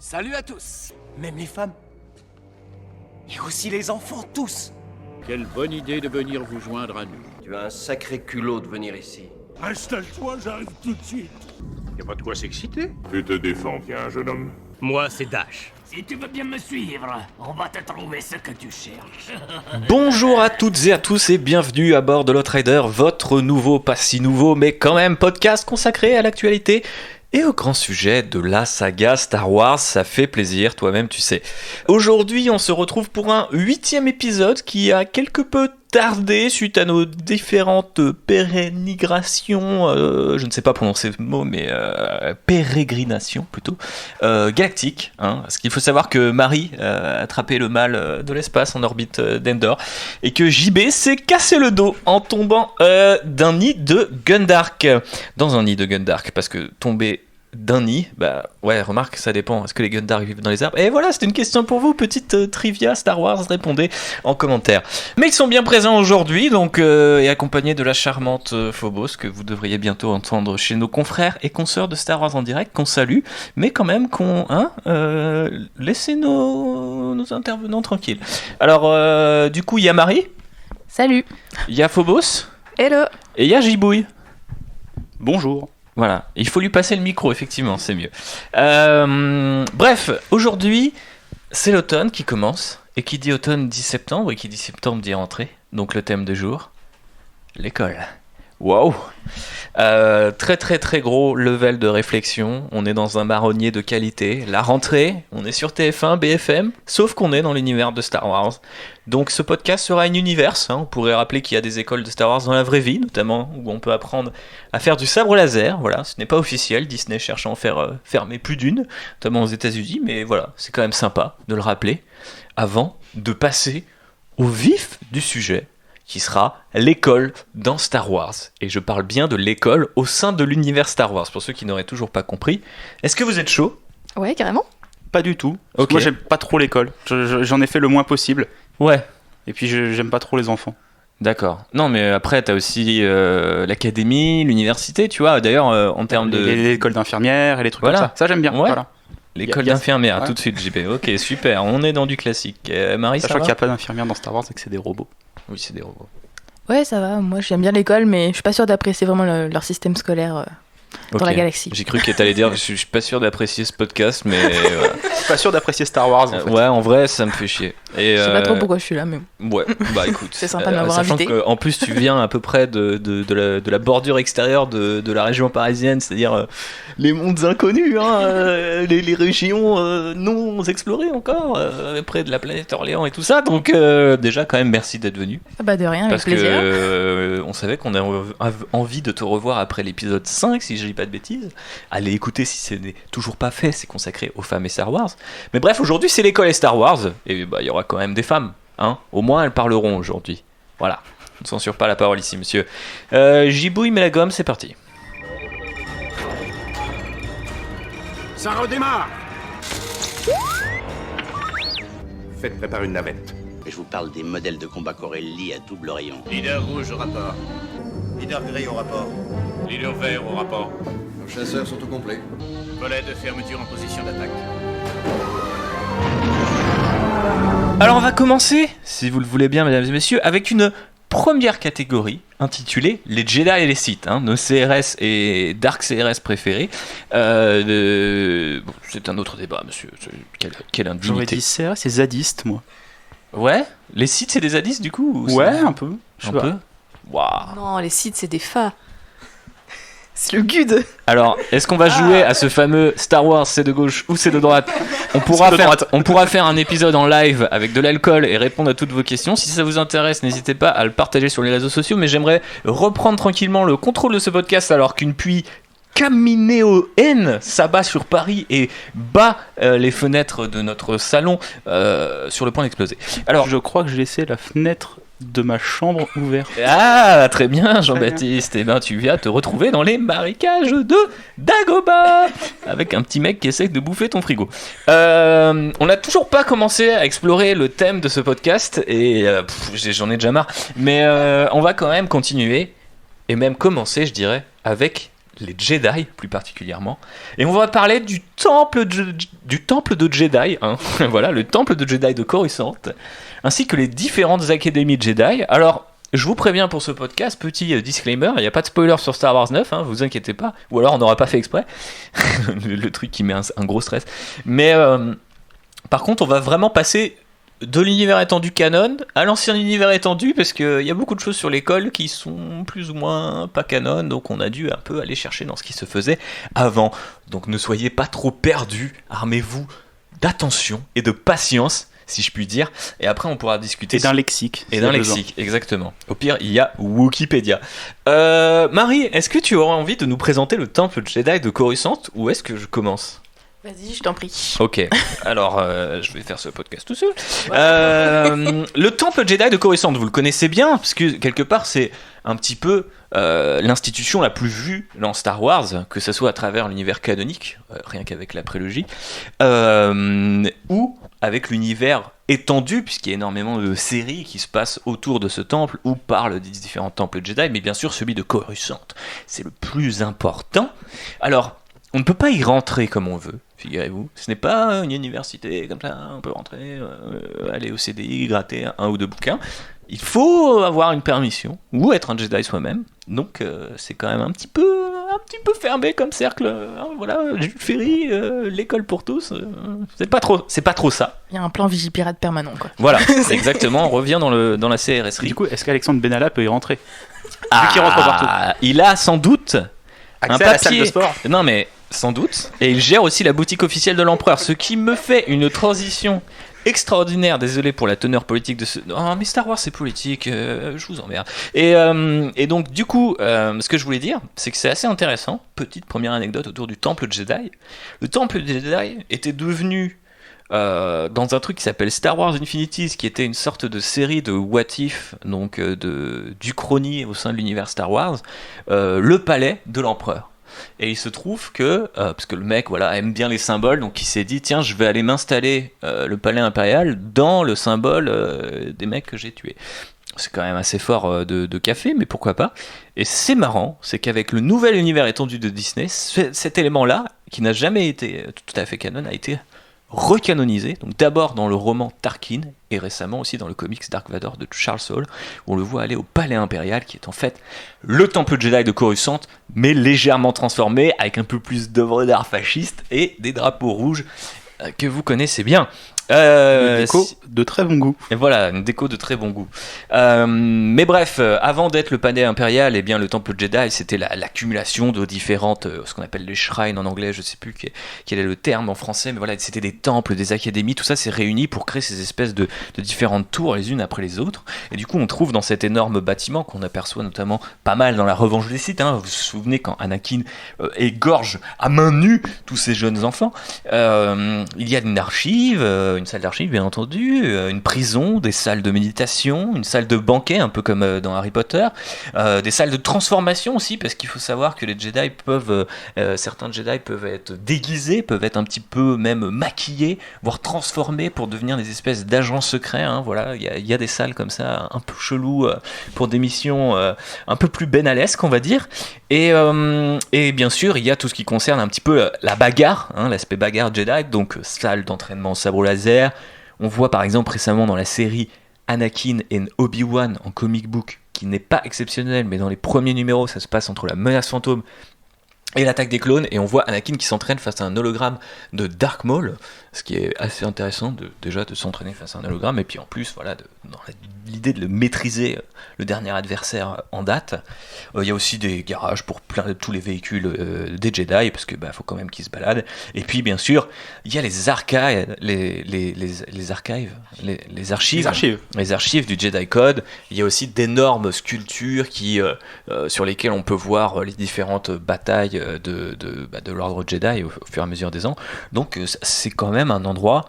Salut à tous, même les femmes. Et aussi les enfants, tous. Quelle bonne idée de venir vous joindre à nous. Tu as un sacré culot de venir ici. Installe-toi, j'arrive tout de suite. Y a pas de quoi s'exciter. Tu te défends bien, jeune homme. Moi, c'est Dash. Si tu veux bien me suivre, on va te trouver ce que tu cherches. Bonjour à toutes et à tous et bienvenue à bord de Lotrider, votre nouveau, pas si nouveau, mais quand même podcast consacré à l'actualité et au grand sujet de la saga Star Wars. Ça fait plaisir, toi-même tu sais. Aujourd'hui, on se retrouve pour un 8e épisode qui a quelque peu tardé suite à nos différentes pérénigrations, je ne sais pas prononcer ce mot, mais pérégrinations plutôt, galactiques. Parce qu'il faut savoir que Marie a attrapé le mal de l'espace en orbite d'Endor, et que JB s'est cassé le dos en tombant d'un nid de Gundark. Dans un nid de Gundark, parce que tomber d'un nid, bah ouais, remarque, ça dépend. Est-ce que les Gundark vivent dans les arbres? Et voilà, c'était une question pour vous, petite trivia Star Wars, répondez en commentaire. Mais ils sont bien présents aujourd'hui, donc et accompagnés de la charmante Phobos, que vous devriez bientôt entendre chez nos confrères et consoeurs de Star Wars en direct, qu'on salue, mais quand même qu'on laissez nos intervenants tranquilles. Alors, du coup, il y a Marie. Salut. Il y a Phobos. Hello. Et il y a Gibouille. Bonjour. Voilà, il faut lui passer le micro, effectivement, c'est mieux. Bref, aujourd'hui, c'est l'automne qui commence, et qui dit automne dit septembre, et qui dit septembre dit rentrée. Donc le thème du jour, l'école. Waouh. Très très très gros level de réflexion, on est dans un marronnier de qualité. La rentrée, on est sur TF1, BFM, sauf qu'on est dans l'univers de Star Wars. Donc ce podcast sera un univers, on pourrait rappeler qu'il y a des écoles de Star Wars dans la vraie vie, notamment où on peut apprendre à faire du sabre laser. Voilà, ce n'est pas officiel, Disney cherche à en faire fermer plus d'une, notamment aux États-Unis, mais voilà, c'est quand même sympa de le rappeler avant de passer au vif du sujet, qui sera l'école dans Star Wars. Et je parle bien de l'école au sein de l'univers Star Wars, pour ceux qui n'auraient toujours pas compris. Est-ce que vous êtes chaud ? Ouais, carrément. Pas du tout. Parce Ok. que moi, j'aime pas trop l'école. J'en ai fait le moins possible. Ouais. Et puis, j'aime pas trop les enfants. D'accord. Non, mais après, t'as aussi l'académie, l'université, tu vois. D'ailleurs, en termes de... L'école d'infirmière et les trucs Voilà. comme ça. Ça, j'aime bien. Ouais. Voilà. L'école Y a- d'infirmière, ouais. tout de suite, JB. Ok, super, on est dans du classique. Marie, ça Sachant va qu'il n'y a pas d'infirmière dans Star Wars et que c'est des robots. Oui, c'est des robots. Ouais, ça va. Moi, j'aime bien l'école, mais je suis pas sûre d'apprécier vraiment leur système scolaire dans Ok. la galaxie. J'ai cru que t'allais dire, je suis pas sûr d'apprécier ce podcast, mais... voilà. Je suis pas sûr d'apprécier Star Wars. En fait. Ouais, en vrai, ça me fait chier. Et, Je sais pas trop pourquoi je suis là, mais Ouais, bah écoute. C'est sympa de m'avoir sachant invité. qu'en plus, tu viens à peu près de la bordure extérieure de la région parisienne, c'est-à-dire les mondes inconnus, les régions non explorées encore, près de la planète Orléans et tout ça. Donc, déjà, quand même, merci d'être venu. ah bah de rien, avec Parce plaisir. que on savait qu'on avait envie de te revoir après l'épisode 5, si je dis pas de bêtises. Allez écouter si ce n'est toujours pas fait, c'est consacré aux femmes et Star Wars. Mais bref, aujourd'hui c'est l'école et Star Wars, et bah il y aura quand même des femmes, au moins elles parleront aujourd'hui. Voilà, on ne censure pas la parole ici, monsieur. Gibouille met la gomme, c'est parti. Ça redémarre. Faites préparer une navette. Je vous parle des modèles de combat Corelli à double rayon. Leader rouge au rapport. Leader gris au rapport. Leader vert au rapport. Nos chasseurs sont au complet. Volet de fermeture en position d'attaque. Alors on va commencer, si vous le voulez bien mesdames et messieurs, avec une première catégorie intitulée les Jedi et les Sith, nos CRS et Dark CRS préférés. Bon, c'est un autre débat, monsieur. Quelle J'aurais indignité. dit CRS, c'est zadiste, moi. Ouais, les Sith c'est des zadistes du coup ou Ouais, c'est- un peu. Je sais un pas. peu. Waouh. Non, les Sith, c'est des fas. C'est le GUD. Alors, est-ce qu'on va jouer à ce fameux Star Wars, c'est de gauche ou c'est de droite? On pourra faire un épisode en live avec de l'alcool et répondre à toutes vos questions. Si ça vous intéresse, n'hésitez pas à le partager sur les réseaux sociaux. Mais j'aimerais reprendre tranquillement le contrôle de ce podcast alors qu'une pluie caminéo-N s'abat sur Paris et bat les fenêtres de notre salon sur le point d'exploser. Alors, Je crois que j'ai laissé la fenêtre de ma chambre ouverte. ah, très bien, Jean-Baptiste. Eh ben, tu viens te retrouver dans les marécages de Dagobah avec un petit mec qui essaie de bouffer ton frigo. On n'a toujours pas commencé à explorer le thème de ce podcast et j'en ai déjà marre. Mais on va quand même continuer et même commencer, je dirais, avec les Jedi plus particulièrement. Et on va parler du temple de Jedi, hein. Voilà, le temple de Jedi de Coruscant, ainsi que les différentes académies de Jedi. Alors, je vous préviens pour ce podcast, petit disclaimer, il n'y a pas de spoiler sur Star Wars 9, hein, vous inquiétez pas, ou alors on n'aura pas fait exprès, le truc qui met un gros stress. Mais par contre, on va vraiment passer de l'univers étendu canon à l'ancien univers étendu, parce qu'il y a beaucoup de choses sur l'école qui sont plus ou moins pas canon, donc on a dû un peu aller chercher dans ce qui se faisait avant. Donc ne soyez pas trop perdus, armez-vous d'attention et de patience, si je puis dire, et après on pourra discuter. Et d'un lexique. Et d'un lexique, exactement. Au pire, il y a Wikipédia. Marie, est-ce que tu aurais envie de nous présenter le temple Jedi de Coruscant, ou est-ce que je commence ? Vas-y, je t'en prie. Ok, alors je vais faire ce podcast tout seul. Le temple Jedi de Coruscant, vous le connaissez bien, parce que quelque part c'est un petit peu l'institution la plus vue dans Star Wars, que ce soit à travers l'univers canonique, rien qu'avec la prélogie, ou avec l'univers étendu, puisqu'il y a énormément de séries qui se passent autour de ce temple ou parlent des différents temples Jedi, mais bien sûr celui de Coruscant, c'est le plus important. Alors, on ne peut pas y rentrer comme on veut, figurez-vous. Ce n'est pas une université comme ça, on peut rentrer, aller au CDI, gratter un ou deux bouquins. Il faut avoir une permission, ou être un Jedi soi-même. Donc c'est quand même un petit peu fermé comme cercle. Hein, voilà, Jules Ferry, l'école pour tous, c'est pas trop ça. Il y a un plan Vigipirate permanent, quoi. Voilà, exactement, on revient dans la CRSRI. Du coup, est-ce qu'Alexandre Benalla peut y rentrer ? Vu qu'il rentre partout. Il a sans doute un Accès à la salle papier. de sport. Non mais sans doute. Et il gère aussi la boutique officielle de l'empereur, ce qui me fait une transition extraordinaire. Désolé pour la teneur politique de ce... Oh mais Star Wars c'est politique, je vous emmerde. Et donc du coup, ce que je voulais dire, c'est que c'est assez intéressant. Petite première anecdote autour du temple Jedi. Le temple Jedi était devenu... dans un truc qui s'appelle Star Wars Infinities, qui était une sorte de série de what if, donc d'Uchronie au sein de l'univers Star Wars, le palais de l'empereur. Et il se trouve que, parce que le mec aime bien les symboles, donc il s'est dit tiens, je vais aller m'installer le palais impérial dans le symbole des mecs que j'ai tués. C'est quand même assez fort de café, mais pourquoi pas. Et c'est marrant, c'est qu'avec le nouvel univers étendu de Disney, cet élément-là, qui n'a jamais été tout à fait canon, a été recanonisé, donc d'abord dans le roman Tarkin et récemment aussi dans le comics Dark Vador de Charles Soule, où on le voit aller au palais impérial qui est en fait le temple Jedi de Coruscant, mais légèrement transformé avec un peu plus d'œuvres d'art fascistes et des drapeaux rouges que vous connaissez bien. Une déco de très bon goût. Et voilà, une déco de très bon goût. Mais bref, avant d'être le palais impérial, eh bien, le temple Jedi, c'était l'accumulation de différentes, ce qu'on appelle les shrines en anglais, je sais plus quel est le terme en français, mais voilà, c'était des temples, des académies, tout ça s'est réuni pour créer ces espèces de différentes tours, les unes après les autres. Et du coup, on trouve dans cet énorme bâtiment qu'on aperçoit notamment pas mal dans la Revanche des Sith, hein, vous vous souvenez quand Anakin égorge à main nue tous ces jeunes enfants, il y a une archive, une salle d'archives bien entendu, une prison, des salles de méditation, une salle de banquet un peu comme dans Harry Potter, des salles de transformation aussi, parce qu'il faut savoir que les Jedi peuvent, certains Jedi peuvent être déguisés, peuvent être un petit peu même maquillés, voire transformés pour devenir des espèces d'agents secrets, hein, voilà, il y a des salles comme ça un peu cheloues pour des missions un peu plus benalesques on va dire, et bien sûr il y a tout ce qui concerne un petit peu la bagarre, hein, l'aspect bagarre Jedi, donc salle d'entraînement sabre laser. On voit par exemple récemment dans la série Anakin et Obi-Wan en comic book, qui n'est pas exceptionnel, mais dans les premiers numéros ça se passe entre la menace fantôme et l'attaque des clones, et on voit Anakin qui s'entraîne face à un hologramme de Dark Maul, ce qui est assez intéressant déjà de s'entraîner face à un hologramme, et puis en plus voilà, dans l'idée de le maîtriser, le dernier adversaire en date. Il y a aussi des garages pour tous les véhicules des Jedi, parce que faut quand même qu'ils se baladent, et puis bien sûr il y a les archives, les archives du Jedi Code. Il y a aussi d'énormes sculptures sur lesquelles on peut voir les différentes batailles de l'ordre Jedi au fur et à mesure des ans, donc c'est quand même un endroit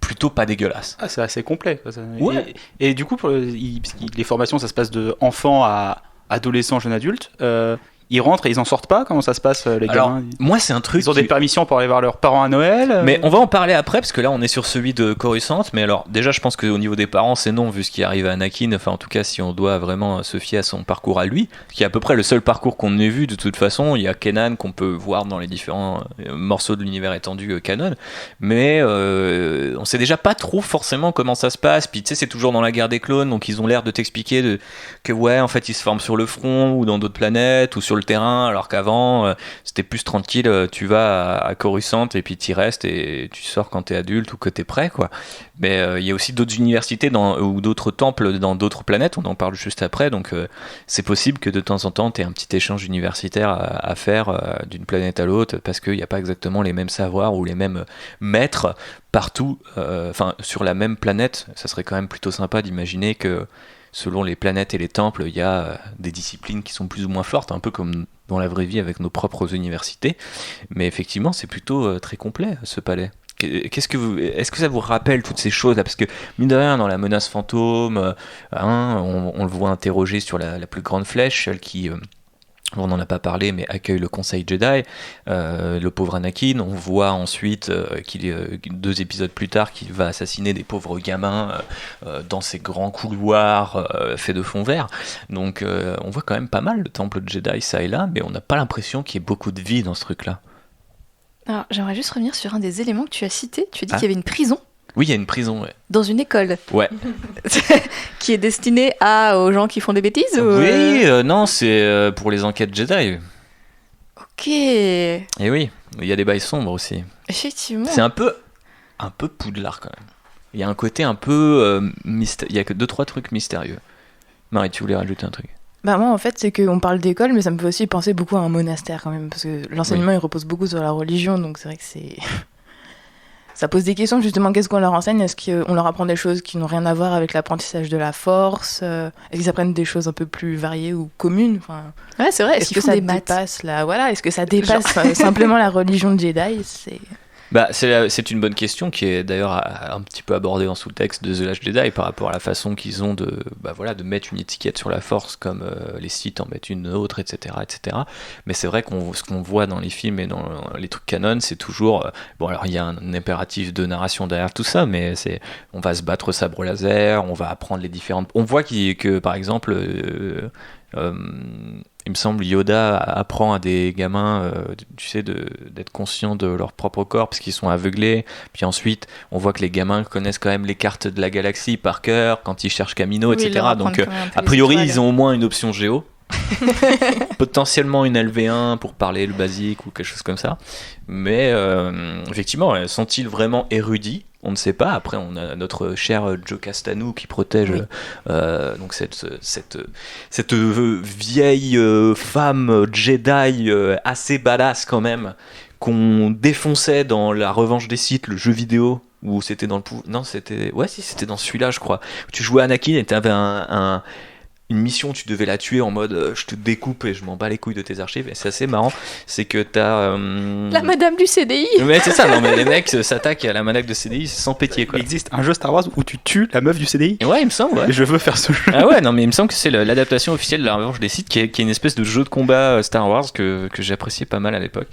plutôt pas dégueulasse. Ah, c'est assez complet quoi, ça. Ouais. Et du coup les formations ça se passe de enfant à adolescent, jeune adulte, il Ils rentrent et ils en sortent pas? Comment ça se passe, les Alors, gamins? moi, c'est un truc. Ils ont des permissions pour aller voir leurs parents à Noël? Mais on va en parler après, parce que là, on est sur celui de Coruscant. Mais alors, déjà, je pense qu'au niveau des parents, c'est non, vu ce qui arrive à Anakin. Enfin, en tout cas, si on doit vraiment se fier à son parcours à lui, qui est à peu près le seul parcours qu'on ait vu de toute façon. Il y a Kanan qu'on peut voir dans les différents morceaux de l'univers étendu canon. Mais on sait déjà pas trop forcément comment ça se passe. Puis, tu sais, c'est toujours dans la guerre des clones, donc ils ont l'air de t'expliquer que, ouais, en fait, ils se forment sur le front, ou dans d'autres planètes, ou sur le terrain, alors qu'avant c'était plus tranquille, tu vas à Coruscant et puis t'y restes et tu sors quand t'es adulte ou que t'es prêt, quoi. Mais il y a aussi d'autres universités ou d'autres temples dans d'autres planètes, on en parle juste après, donc c'est possible que de temps en temps t'aies un petit échange universitaire à faire d'une planète à l'autre, parce qu'il n'y a pas exactement les mêmes savoirs ou les mêmes maîtres partout, sur la même planète. Ça serait quand même plutôt sympa d'imaginer que selon les planètes et les temples, il y a des disciplines qui sont plus ou moins fortes, un peu comme dans la vraie vie avec nos propres universités. Mais effectivement, c'est plutôt très complet, ce palais. Est-ce que ça vous rappelle toutes ces choses-là? Parce que, mine de rien, dans la menace fantôme, on le voit interroger sur la plus grande flèche, celle qui... on n'en a pas parlé, mais accueille le Conseil Jedi, le pauvre Anakin. On voit ensuite, 2 épisodes plus tard, qu'il va assassiner des pauvres gamins dans ces grands couloirs faits de fond vert. Donc on voit quand même pas mal de temples de Jedi, ça et là, mais on n'a pas l'impression qu'il y ait beaucoup de vie dans ce truc-là. Alors, j'aimerais juste revenir sur un des éléments que tu as cité. Tu as dit Ah. qu'il y avait une prison Oui, il y a une prison, ouais. dans une école Ouais. qui est destinée aux gens qui font des bêtises ou, Oui, non, c'est pour les enquêtes Jedi. Ok, Et oui, il y a des bails sombres aussi. effectivement. C'est un peu Poudlard quand même. Il y a un côté un peu il y a que 2-3 trucs mystérieux. Marie, tu voulais rajouter un truc? Bah moi en fait c'est qu'on parle d'école mais ça me fait aussi penser beaucoup à un monastère quand même parce que l'enseignement il repose beaucoup sur la religion donc c'est vrai que c'est... ça pose des questions justement, qu'est-ce qu'on leur enseigne? Est-ce qu'on leur apprend des choses qui n'ont rien à voir avec l'apprentissage de la force? Est-ce qu'ils apprennent des choses un peu plus variées ou communes? Ouais c'est vrai, est-ce que ça dépasse est-ce que ça dépasse simplement la religion de Jedi? C'est une bonne question qui est d'ailleurs un petit peu abordée en sous-texte de The Last Jedi par rapport à la façon qu'ils ont de mettre une étiquette sur la force comme les Sith en mettent une autre, etc. etc. Mais c'est vrai ce qu'on voit dans les films et dans les trucs canon, c'est toujours... alors il y a un impératif de narration derrière tout ça, mais on va se battre au sabre laser, on va apprendre les différentes... On voit que par exemple... il me semble Yoda apprend à des gamins d'être conscients de leur propre corps parce qu'ils sont aveuglés, puis ensuite on voit que les gamins connaissent quand même les cartes de la galaxie par cœur quand ils cherchent Camino, etc. Donc a priori ils ont au moins une option géo. Potentiellement une LV1 pour parler le basique ou quelque chose comme ça, mais effectivement, sont-ils vraiment érudits? On ne sait pas. Après, on a notre cher Joe Castanou qui protège donc cette vieille femme Jedi assez badass quand même, qu'on défonçait dans La Revanche des Sith, le jeu vidéo, où c'était dans c'était dans celui-là, je crois. Tu jouais Anakin et t'avais une mission, tu devais la tuer en mode je te découpe et je m'en bats les couilles de tes archives. Et c'est assez marrant, c'est que t'as la madame du CDI. Mais c'est ça, non mais les mecs s'attaquent à la madame de CDI sans pétier quoi. Il existe un jeu Star Wars où tu tues la meuf du CDI? Ouais, il me semble, ouais. Et je veux faire ce jeu. Ah ouais, non mais il me semble que c'est l'adaptation officielle de La Revanche des Sith qui est une espèce de jeu de combat Star Wars que j'appréciais pas mal à l'époque.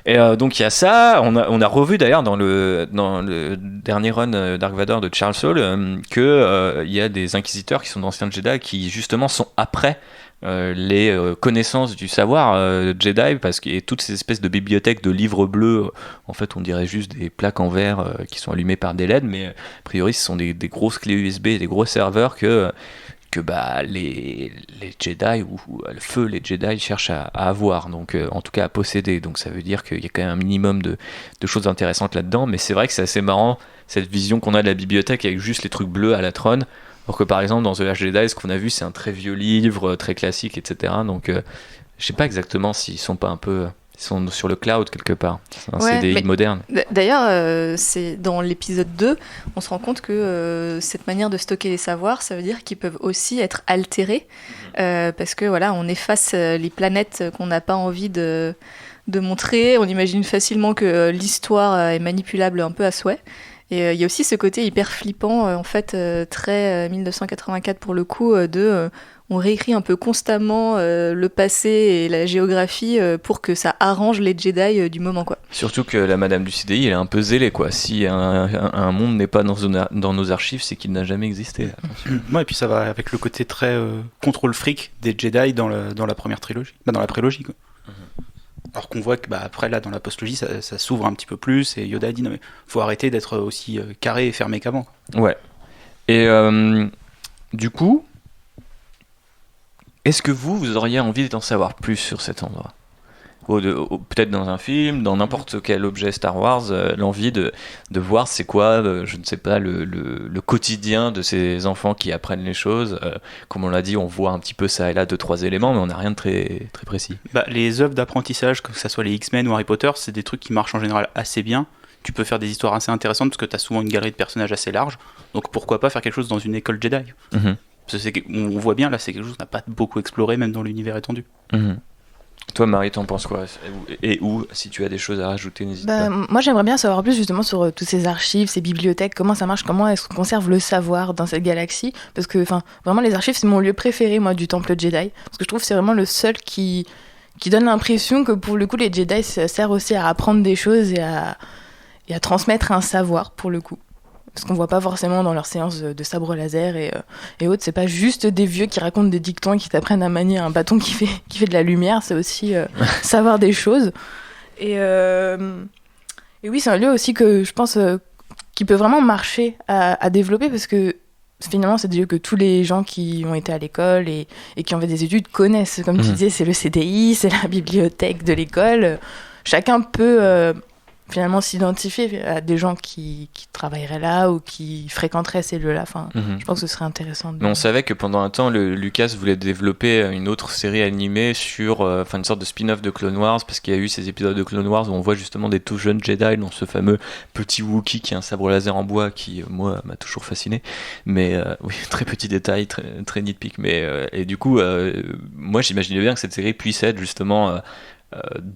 Et donc il y a ça, on a revu d'ailleurs dans le dernier run Dark Vador de Charles Soule que il y a des inquisiteurs qui sont d'anciens Jedi qui justement sont après les connaissances du savoir Jedi, parce qu'il y a toutes ces espèces de bibliothèques de livres bleus, en fait on dirait juste des plaques en verre qui sont allumées par des LED, mais a priori ce sont des grosses clés USB, des gros serveurs que les Jedi ou le feu les Jedi cherchent à avoir, donc en tout cas à posséder, donc ça veut dire qu'il y a quand même un minimum de choses intéressantes là-dedans, mais c'est vrai que c'est assez marrant cette vision qu'on a de la bibliothèque avec juste les trucs bleus à la Tron. Alors que par exemple dans The Last Jedi, ce qu'on a vu c'est un très vieux livre, très classique, etc. Donc je sais pas exactement s'ils sont pas un peu... Ils sont sur le cloud quelque part. C'est un CDI moderne. D'ailleurs, c'est dans l'épisode 2, on se rend compte que cette manière de stocker les savoirs, ça veut dire qu'ils peuvent aussi être altérés. Parce que voilà, on efface les planètes qu'on n'a pas envie de montrer. On imagine facilement que l'histoire est manipulable un peu à souhait. Et il y a aussi ce côté hyper flippant, en fait, très 1984 pour le coup, on réécrit un peu constamment le passé et la géographie pour que ça arrange les Jedi du moment, quoi. Surtout que la Madame du CDI, elle est un peu zélée, quoi. Si un monde n'est pas dans nos archives, c'est qu'il n'a jamais existé. Ouais, et puis ça va avec le côté très contrôle fric des Jedi dans la première trilogie, dans la prélogie, quoi. Alors qu'on voit que après là dans la postlogie ça s'ouvre un petit peu plus et Yoda dit non mais faut arrêter d'être aussi carré et fermé qu'avant, quoi. Ouais. Et du coup, est-ce que vous auriez envie d'en savoir plus sur cet endroit ? Peut-être dans un film, dans n'importe quel objet Star Wars, l'envie de voir c'est quoi, je ne sais pas, le quotidien de ces enfants qui apprennent les choses. Comme on l'a dit, on voit un petit peu ça et là 2-3 éléments, mais on n'a rien de très, très précis. Les œuvres d'apprentissage, que ce soit les X-Men ou Harry Potter, c'est des trucs qui marchent en général assez bien. Tu peux faire des histoires assez intéressantes parce que tu as souvent une galerie de personnages assez large, donc pourquoi pas faire quelque chose dans une école Jedi. Parce que on voit bien là, c'est quelque chose qu'on n'a pas beaucoup exploré même dans l'univers étendu. Toi, Marie, t'en penses quoi ? Et où, si tu as des choses à rajouter, n'hésite pas. Moi, j'aimerais bien savoir plus justement sur toutes ces archives, ces bibliothèques, comment ça marche, comment est-ce qu'on conserve le savoir dans cette galaxie. Parce que, vraiment, les archives, c'est mon lieu préféré, moi, du Temple Jedi. Parce que je trouve que c'est vraiment le seul qui donne l'impression que, pour le coup, les Jedi, ça sert aussi à apprendre des choses et à transmettre un savoir, pour le coup. Parce qu'on voit pas forcément dans leurs séances de sabre laser et autres, c'est pas juste des vieux qui racontent des dictons et qui t'apprennent à manier un bâton qui fait de la lumière, c'est aussi savoir des choses. Et oui, c'est un lieu aussi que je pense qui peut vraiment marcher à développer parce que finalement, c'est des lieux que tous les gens qui ont été à l'école et qui ont fait des études connaissent. Comme tu disais, c'est le CDI, c'est la bibliothèque de l'école. Chacun peut finalement s'identifier à des gens qui travailleraient là ou qui fréquenteraient ces lieux-là. Je pense que ce serait intéressant. Mais on savait que pendant un temps, Lucas voulait développer une autre série animée sur une sorte de spin-off de Clone Wars, parce qu'il y a eu ces épisodes de Clone Wars où on voit justement des tout jeunes Jedi, dont ce fameux petit Wookiee qui a un sabre laser en bois qui, moi, m'a toujours fasciné. Mais oui, très petit détail, très, très nitpick. Mais, et du coup, moi j'imaginais bien que cette série puisse être justement...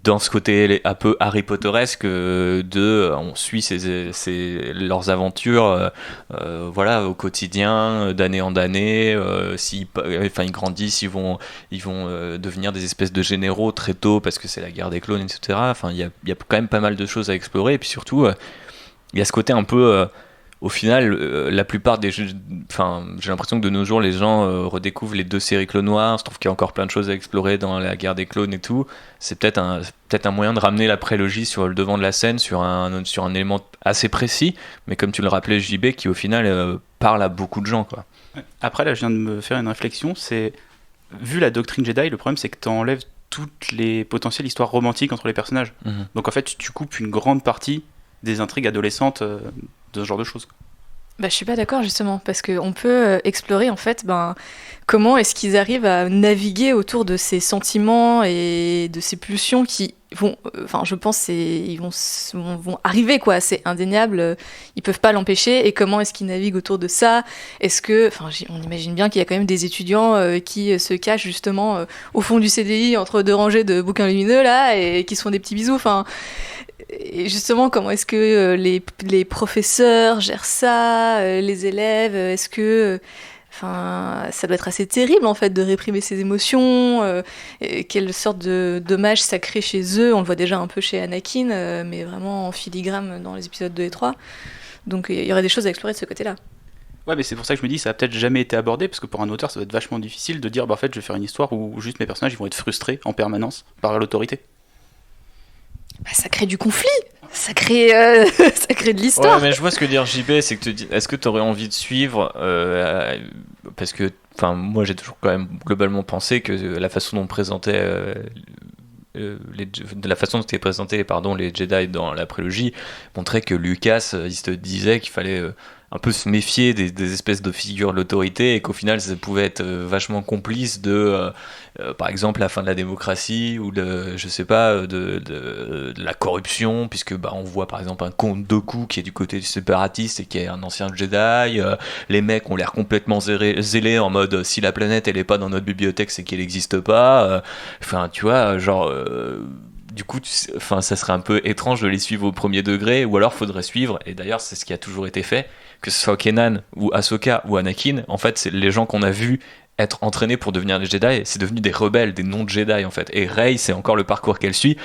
dans ce côté un peu Harry Potteresque on suit leurs aventures au quotidien, d'année en année, ils grandissent, ils vont devenir des espèces de généraux très tôt parce que c'est la guerre des clones, etc. Il y a quand même pas mal de choses à explorer, et puis surtout il y a ce côté un peu au final, la plupart des jeux, j'ai l'impression que de nos jours, les gens redécouvrent les 2 séries Clone Wars. Je trouve qu'il y a encore plein de choses à explorer dans la guerre des clones et tout. C'est peut-être un moyen de ramener la prélogie sur le devant de la scène, sur un élément assez précis, mais comme tu le rappelais, JB, qui au final parle à beaucoup de gens, quoi. Après, là, je viens de me faire une réflexion. C'est, vu la doctrine Jedi, le problème, c'est que tu enlèves toutes les potentielles histoires romantiques entre les personnages. Donc en fait, tu coupes une grande partie des intrigues adolescentes de ce genre de choses. Je suis pas d'accord justement, parce qu'on peut explorer en fait comment est-ce qu'ils arrivent à naviguer autour de ces sentiments et de ces pulsions qui vont, je pense ils vont arriver, quoi, c'est indéniable, ils peuvent pas l'empêcher, et comment est-ce qu'ils naviguent autour de ça? Est-ce que, on imagine bien qu'il y a quand même des étudiants qui se cachent justement au fond du CDI entre 2 rangées de bouquins lumineux là, et qui se font des petits bisous, et justement, comment est-ce que les professeurs gèrent ça, les élèves, est-ce que... ça doit être assez terrible, en fait, de réprimer ses émotions, quelle sorte de dommage ça crée chez eux. On le voit déjà un peu chez Anakin, mais vraiment en filigrane dans les épisodes 2 et 3. Donc il y aurait des choses à explorer de ce côté-là. Ouais, mais c'est pour ça que je me dis ça a peut-être jamais été abordé, parce que pour un auteur, ça va être vachement difficile de dire, en fait, je vais faire une histoire où juste mes personnages ils vont être frustrés en permanence par l'autorité. Ça crée du conflit, ça crée de l'histoire. Ouais, mais je vois ce que dire JB, c'est que est-ce que tu aurais envie de suivre parce que moi j'ai toujours quand même globalement pensé que la façon dont on présentait la façon dont étaient présentés les Jedi dans la prélogie montrait que Lucas il se disait qu'il fallait un peu se méfier des espèces de figures de l'autorité, et qu'au final ça pouvait être vachement complice de par exemple la fin de la démocratie ou de la corruption, puisque on voit par exemple un comte Dooku qui est du côté du séparatiste et qui est un ancien Jedi. Les mecs ont l'air complètement zélés en mode si la planète elle est pas dans notre bibliothèque c'est qu'elle n'existe pas. Tu vois, du coup, ça serait un peu étrange de les suivre au premier degré, ou alors faudrait suivre, et d'ailleurs c'est ce qui a toujours été fait, que ce soit Kanan ou Ahsoka ou Anakin, en fait c'est les gens qu'on a vus être entraînés pour devenir des Jedi, c'est devenu des rebelles, des non-Jedi en fait. Et Rey, c'est encore le parcours qu'elle suit,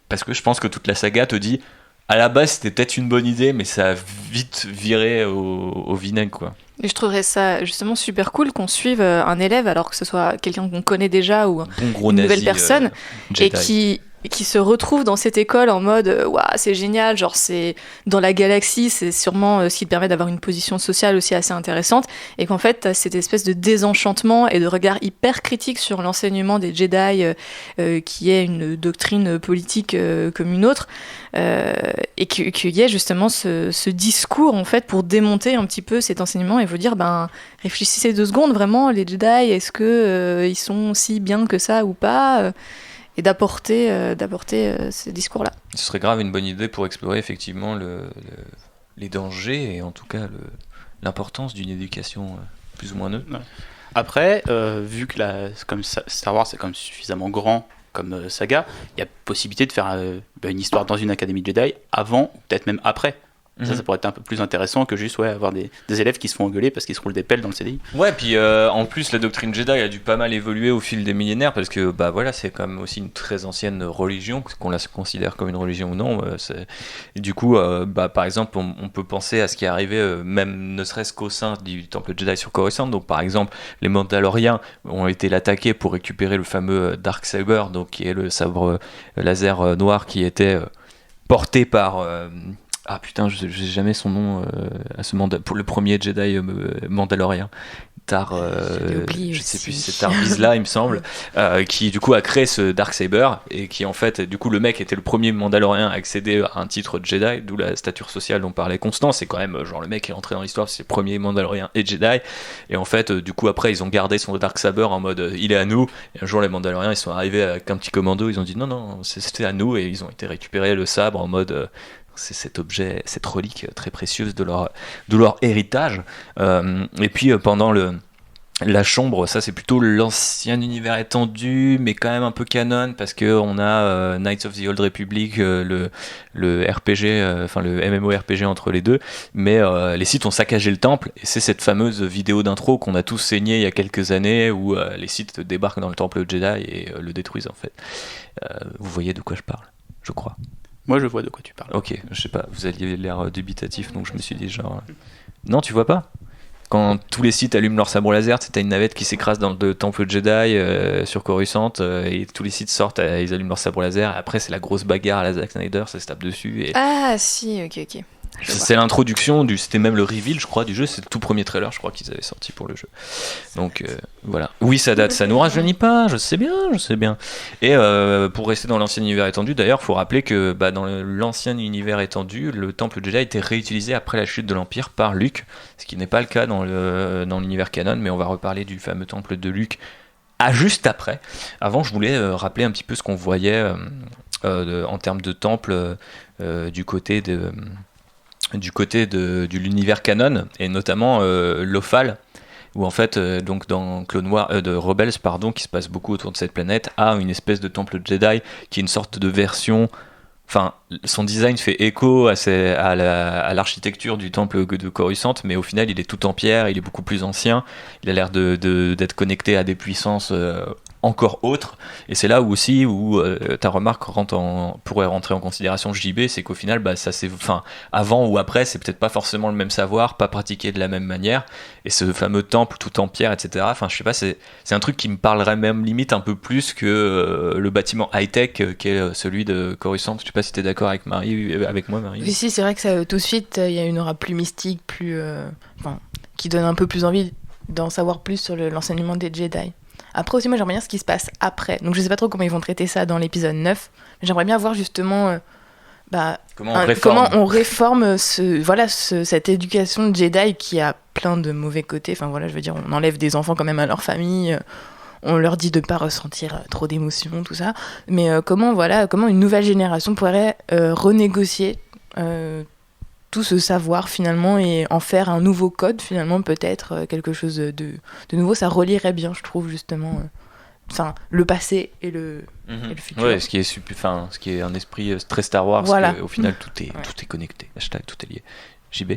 parce que je pense que toute la saga te dit, à la base c'était peut-être une bonne idée, mais ça a vite viré au vinaigre quoi. Et je trouverais ça justement super cool qu'on suive un élève, alors que ce soit quelqu'un qu'on connaît déjà ou Bon gros une nazi, nouvelle personne, et Jedi. qui se retrouve dans cette école en mode waouh, c'est génial, genre c'est dans la galaxie, c'est sûrement ce qui te permet d'avoir une position sociale aussi assez intéressante, et qu'en fait t'as cette espèce de désenchantement et de regard hyper critique sur l'enseignement des Jedi, qui est une doctrine politique comme une autre, et qu'il y ait justement ce discours en fait pour démonter un petit peu cet enseignement et vous dire réfléchissez 2 secondes, vraiment les Jedi, est-ce que ils sont si bien que ça ou pas, et d'apporter ce discours-là. Ce serait grave une bonne idée pour explorer effectivement les dangers et en tout cas l'importance d'une éducation plus ou moins neutre. Ouais. Après, vu que comme Star Wars c'est comme suffisamment grand comme saga, il y a possibilité de faire une histoire dans une académie Jedi avant, ou peut-être même après. Ça pourrait être un peu plus intéressant que juste avoir des élèves qui se font engueuler parce qu'ils se roulent des pelles dans le CDI. Ouais, puis en plus la doctrine Jedi a dû pas mal évoluer au fil des millénaires, parce que voilà, c'est quand même aussi une très ancienne religion, qu'on la considère comme une religion ou non. Et du coup, par exemple, on peut penser à ce qui est arrivé, même ne serait-ce qu'au sein du temple Jedi sur Coruscant. Donc par exemple, les Mandaloriens ont été attaqués pour récupérer le fameux Darksaber, donc qui est le sabre laser noir qui était porté par... Ah putain, j'ai jamais son nom à ce pour le premier Jedi mandalorien. Je sais plus si c'est Tar Vizsla, il me semble, qui du coup a créé ce Darksaber, et qui en fait, du coup, le mec était le premier Mandalorien à accéder à un titre de Jedi, d'où la stature sociale dont parlait Constance. C'est quand même genre le mec est entré dans l'histoire, c'est le premier Mandalorien et Jedi. Et en fait, du coup, après, ils ont gardé son Darksaber en mode il est à nous. Et un jour, les Mandaloriens ils sont arrivés avec un petit commando, ils ont dit non, c'était à nous, et ils ont été récupérer le sabre en mode. C'est cet objet, cette relique très précieuse de leur héritage. Et puis pendant la chambre, ça c'est plutôt l'ancien univers étendu, mais quand même un peu canon, parce que on a Knights of the Old Republic, le RPG, enfin le MMORPG entre les deux, mais les Sith ont saccagé le temple, et c'est cette fameuse vidéo d'intro qu'on a tous saignée il y a quelques années, où les Sith débarquent dans le temple Jedi et le détruisent en fait. Vous voyez de quoi je parle, je crois. Moi, je vois de quoi tu parles. Ok, je sais pas, vous aviez l'air dubitatif, donc je me suis dit genre... Non, tu vois pas ? Quand tous les Sith allument leur sabre laser, t'as une navette qui s'écrase dans le temple Jedi sur Coruscant, et tous les Sith sortent, ils allument leur sabre laser, et après c'est la grosse bagarre à la Zack Snyder, ça se tape dessus. Et... Ah si, ok. C'est l'introduction, c'était même le reveal, je crois, du jeu. C'est le tout premier trailer, je crois, qu'ils avaient sorti pour le jeu. Donc voilà. Oui, ça date, ça nous rajeunit pas, je sais bien. Et pour rester dans l'ancien univers étendu, d'ailleurs, faut rappeler que dans l'ancien univers étendu, le temple Jedi a été réutilisé après la chute de l'Empire par Luke, ce qui n'est pas le cas dans l'univers canon, mais on va reparler du fameux temple de Luke juste après. Avant, je voulais rappeler un petit peu ce qu'on voyait en termes de temple du côté de l'univers canon, et notamment Lothal, où en fait donc dans Clone Wars de Rebels qui se passe beaucoup autour de cette planète, a une espèce de temple Jedi qui est une sorte de version, enfin son design fait écho à l'architecture du temple de Coruscant, mais au final il est tout en pierre, il est beaucoup plus ancien, il a l'air d'être connecté à des puissances encore autre, et c'est là où ta remarque pourrait rentrer en considération, JB, c'est qu'au final ça c'est, avant ou après c'est peut-être pas forcément le même savoir, pas pratiqué de la même manière, et ce fameux temple tout en pierre, etc., je sais pas, c'est un truc qui me parlerait même limite un peu plus que le bâtiment high-tech qui est celui de Coruscant. Je sais pas si t'es d'accord avec moi, Marie. Oui, si, c'est vrai que ça, tout de suite il y a une aura plus mystique, qui donne un peu plus envie d'en savoir plus sur l'enseignement des Jedi. Après aussi, moi j'aimerais bien ce qui se passe après. Donc je sais pas trop comment ils vont traiter ça dans l'épisode 9, mais j'aimerais bien voir justement comment on réforme cette éducation de Jedi qui a plein de mauvais côtés. Enfin voilà, je veux dire, on enlève des enfants quand même à leur famille, on leur dit de pas ressentir trop d'émotions, tout ça. Mais comment une nouvelle génération pourrait renégocier tout ce savoir finalement et en faire un nouveau code finalement, peut-être quelque chose de nouveau. Ça relierait bien, je trouve, justement le passé et le futur. Ouais, ce qui est un esprit très Star Wars, voilà. Au final tout est connecté, tout est lié. JB.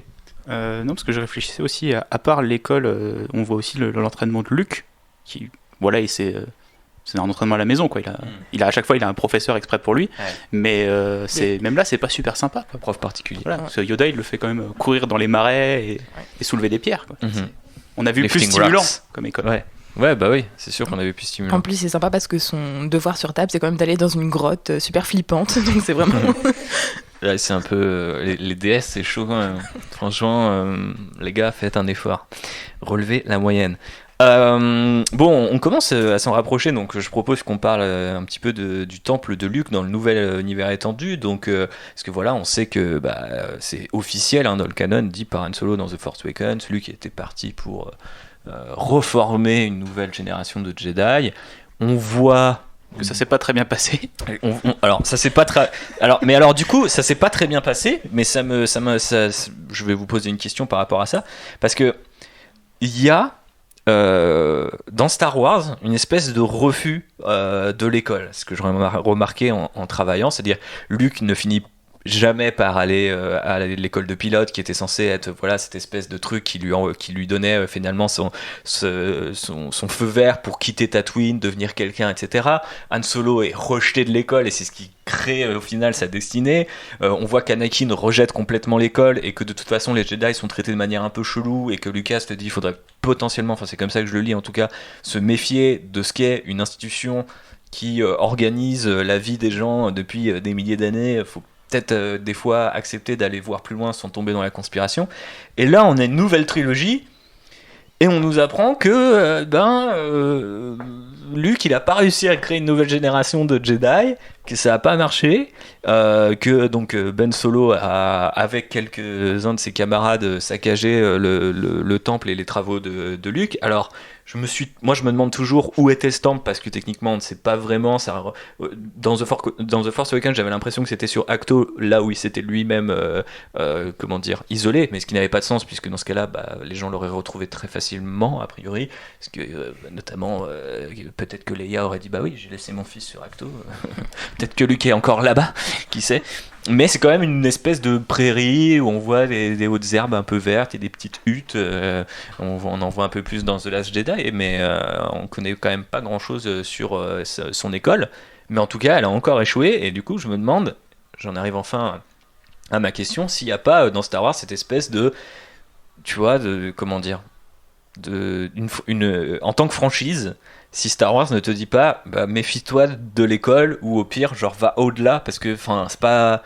Non, parce que je réfléchissais aussi à part l'école, on voit aussi l'entraînement de Luke, voilà, et c'est un entraînement à la maison, quoi. Il a à chaque fois il a un professeur exprès pour lui, mais même là c'est pas super sympa, quoi. Prof particulier. Voilà, parce que Yoda il le fait quand même courir dans les marais et soulever des pierres, quoi. On a vu Lifting plus stimulant rocks. comme école. Ouais, bah oui, c'est sûr qu'on avait plus stimulant. En plus, c'est sympa parce que son devoir sur table, c'est quand même d'aller dans une grotte super flippante. Donc c'est vraiment. Là, c'est un peu. Les DS, c'est chaud quand même. Franchement, les gars, faites un effort. Relevez la moyenne. Bon, on commence à s'en rapprocher, donc je propose qu'on parle un petit peu du temple de Luke dans le nouvel univers étendu. Donc, parce que voilà, on sait que c'est officiel dans le canon, dit par Han Solo dans The Force Awakens. Luke était parti pour reformer une nouvelle génération de Jedi. On voit que ça s'est pas très bien passé. Alors ça s'est pas très. Alors du coup ça s'est pas très bien passé, mais je vais vous poser une question par rapport à ça, parce que il y a dans Star Wars une espèce de refus de l'école, ce que j'ai remarqué en travaillant, c'est-à-dire Luke ne finit jamais par aller à l'école de pilote qui était censée être cette espèce de truc qui lui donnait finalement son feu vert pour quitter Tatooine, devenir quelqu'un, etc. Han Solo est rejeté de l'école et c'est ce qui crée au final sa destinée. On voit qu'Anakin rejette complètement l'école et que de toute façon les Jedi sont traités de manière un peu chelou et que Lucas te dit qu'il faudrait potentiellement, c'est comme ça que je le lis en tout cas, se méfier de ce qu'est une institution qui organise la vie des gens depuis des milliers d'années. Faut peut-être des fois accepter d'aller voir plus loin sans tomber dans la conspiration. Et là, on a une nouvelle trilogie et on nous apprend que Luke, il a pas réussi à créer une nouvelle génération de Jedi, que ça a pas marché, que donc Ben Solo a, avec quelques-uns de ses camarades, saccagé le temple et les travaux de Luke. Alors, moi je me demande toujours où était ce temple, parce que techniquement on ne sait pas vraiment. Dans The Force Awakens, j'avais l'impression que c'était sur Acto, là où il s'était lui-même isolé, mais ce qui n'avait pas de sens, puisque dans ce cas-là les gens l'auraient retrouvé très facilement a priori, parce que notamment peut-être que Leia aurait dit oui, j'ai laissé mon fils sur Acto. Peut-être que Luke est encore là-bas, qui sait. Mais c'est quand même une espèce de prairie où on voit des hautes herbes un peu vertes et des petites huttes. On en voit un peu plus dans The Last Jedi, mais on connaît quand même pas grand-chose sur son école. Mais en tout cas, elle a encore échoué, et du coup, je me demande, j'en arrive enfin à ma question, s'il n'y a pas dans Star Wars cette espèce de, en tant que franchise, si Star Wars ne te dit pas méfie-toi de l'école, ou au pire va au-delà, parce que c'est pas,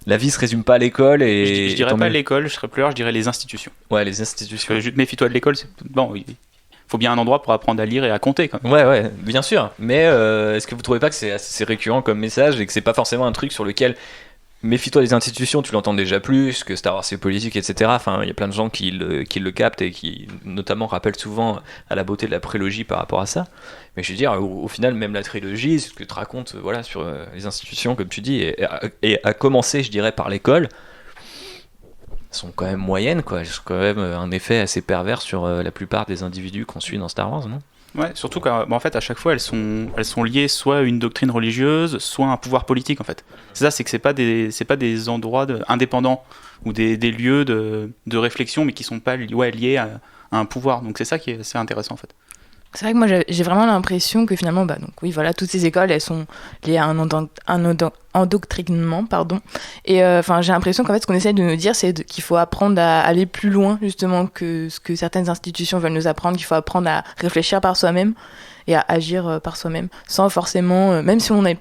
la vie se résume pas à l'école. Et je dirais pas l'école, je dirais les institutions. Ouais, les institutions. Juste méfie-toi de l'école, il faut bien un endroit pour apprendre à lire et à compter quand même. Ouais, bien sûr, mais est-ce que vous trouvez pas que c'est assez récurrent comme message, et que c'est pas forcément un truc sur lequel méfie-toi des institutions, tu l'entends déjà plus, que Star Wars c'est politique, etc. Il y a plein de gens qui le captent et qui notamment rappellent souvent à la beauté de la prélogie par rapport à ça. Mais je veux dire, au final, même la trilogie, ce que tu racontes sur les institutions, comme tu dis, et à commencer, je dirais, par l'école, sont quand même moyennes, quoi. Elles ont quand même un effet assez pervers sur la plupart des individus qu'on suit dans Star Wars, non ? Ouais, surtout qu'en fait à chaque fois elles sont liées soit à une doctrine religieuse, soit à un pouvoir politique en fait. C'est ça, c'est que c'est pas des endroits indépendants ou des lieux de réflexion, mais qui sont pas liés à un pouvoir. Donc c'est ça qui est assez intéressant en fait. C'est vrai que moi j'ai vraiment l'impression que finalement toutes ces écoles elles sont liées à un endoctrinement, et j'ai l'impression qu'en fait ce qu'on essaie de nous dire c'est qu'il faut apprendre à aller plus loin justement que ce que certaines institutions veulent nous apprendre, qu'il faut apprendre à réfléchir par soi-même et à agir par soi-même, sans forcément, même si on n'a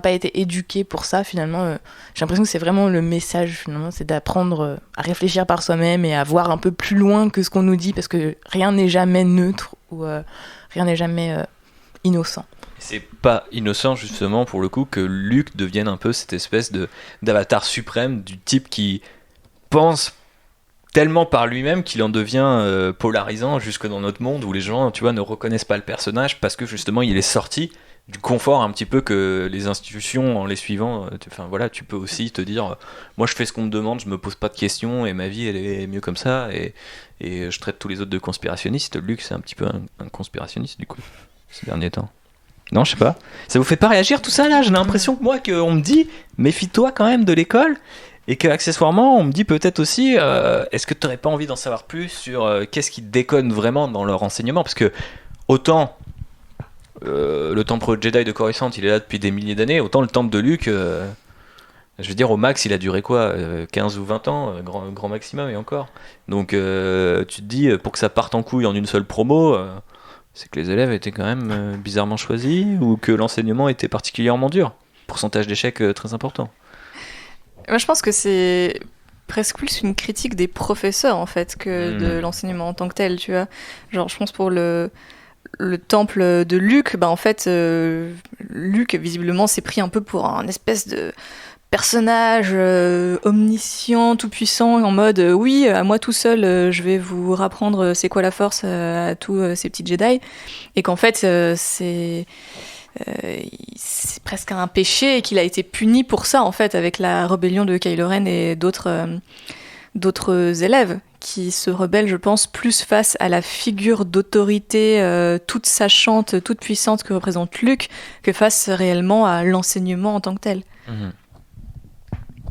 pas été éduqué pour ça, finalement, j'ai l'impression que c'est vraiment le message, finalement, c'est d'apprendre à réfléchir par soi-même et à voir un peu plus loin que ce qu'on nous dit, parce que rien n'est jamais neutre ou rien n'est jamais innocent. C'est pas innocent, justement, pour le coup, que Luke devienne un peu cette espèce d'avatar suprême, du type qui pense tellement par lui-même qu'il en devient polarisant jusque dans notre monde, où les gens, ne reconnaissent pas le personnage, parce que justement il est sorti du confort un petit peu que les institutions, en les suivant, tu peux aussi te dire moi je fais ce qu'on me demande, je me pose pas de questions et ma vie elle est mieux comme ça, et je traite tous les autres de conspirationnistes. Luke c'est un petit peu un conspirationniste du coup ces derniers temps. Non, je sais pas, ça vous fait pas réagir tout ça là? J'ai l'impression que moi qu'on me dit méfie-toi quand même de l'école, Et qu'accessoirement, on me dit peut-être aussi, est-ce que tu n'aurais pas envie d'en savoir plus sur qu'est-ce qui déconne vraiment dans leur enseignement? Parce que autant le temple Jedi de Coruscant, il est là depuis des milliers d'années, autant le temple de Luke, je veux dire, au max, il a duré quoi, 15 ou 20 ans, grand maximum, et encore. Donc tu te dis, pour que ça parte en couille en une seule promo, c'est que les élèves étaient quand même bizarrement choisis, ou que l'enseignement était particulièrement dur. Pourcentage d'échecs très important. Moi, je pense que c'est presque plus une critique des professeurs, en fait, que de l'enseignement en tant que tel, tu vois. Genre, je pense pour le temple de Luke, bah, en fait, Luke, visiblement, s'est pris un peu pour un espèce de personnage omniscient, tout puissant, en mode oui, à moi tout seul, je vais vous rapprendre c'est quoi la force à tous ces petits Jedi, et qu'en fait c'est presque un péché et qu'il a été puni pour ça en fait avec la rébellion de Kylo Ren et d'autres élèves qui se rebellent, je pense, plus face à la figure d'autorité toute sachante, toute puissante que représente Luke, que face réellement à l'enseignement en tant que tel.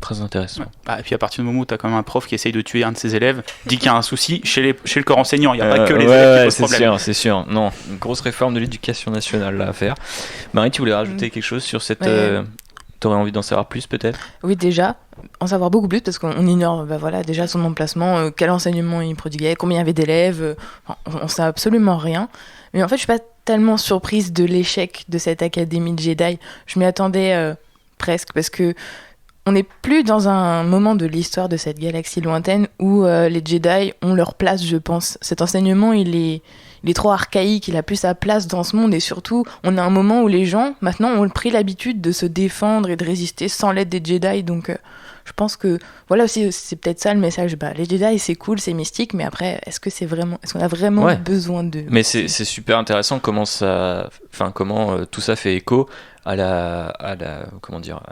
Très intéressant. Ouais. Bah, et puis à partir du moment où tu as quand même un prof qui essaye de tuer un de ses élèves, dit qu'il y a un souci chez le corps enseignant, il n'y a pas que les élèves qui posent problème. C'est sûr. Non, une grosse réforme de l'éducation nationale là à faire. Marie, tu voulais rajouter quelque chose sur cette... T'aurais envie d'en savoir plus peut-être? Oui, déjà, en savoir beaucoup plus parce qu'on ignore déjà son emplacement, quel enseignement il prodiguait, combien il y avait d'élèves, on ne sait absolument rien. Mais en fait, je suis pas tellement surprise de l'échec de cette académie de Jedi. Je m'y attendais presque parce que on n'est plus dans un moment de l'histoire de cette galaxie lointaine où les Jedi ont leur place, je pense. Cet enseignement, il est trop archaïque, il a plus sa place dans ce monde, et surtout, on a un moment où les gens, maintenant, ont pris l'habitude de se défendre et de résister sans l'aide des Jedi, donc je pense que, voilà aussi, c'est peut-être ça le message, les Jedi, c'est cool, c'est mystique, mais après, est-ce qu'on a vraiment besoin d'eux? Mais c'est super intéressant comment tout ça fait écho à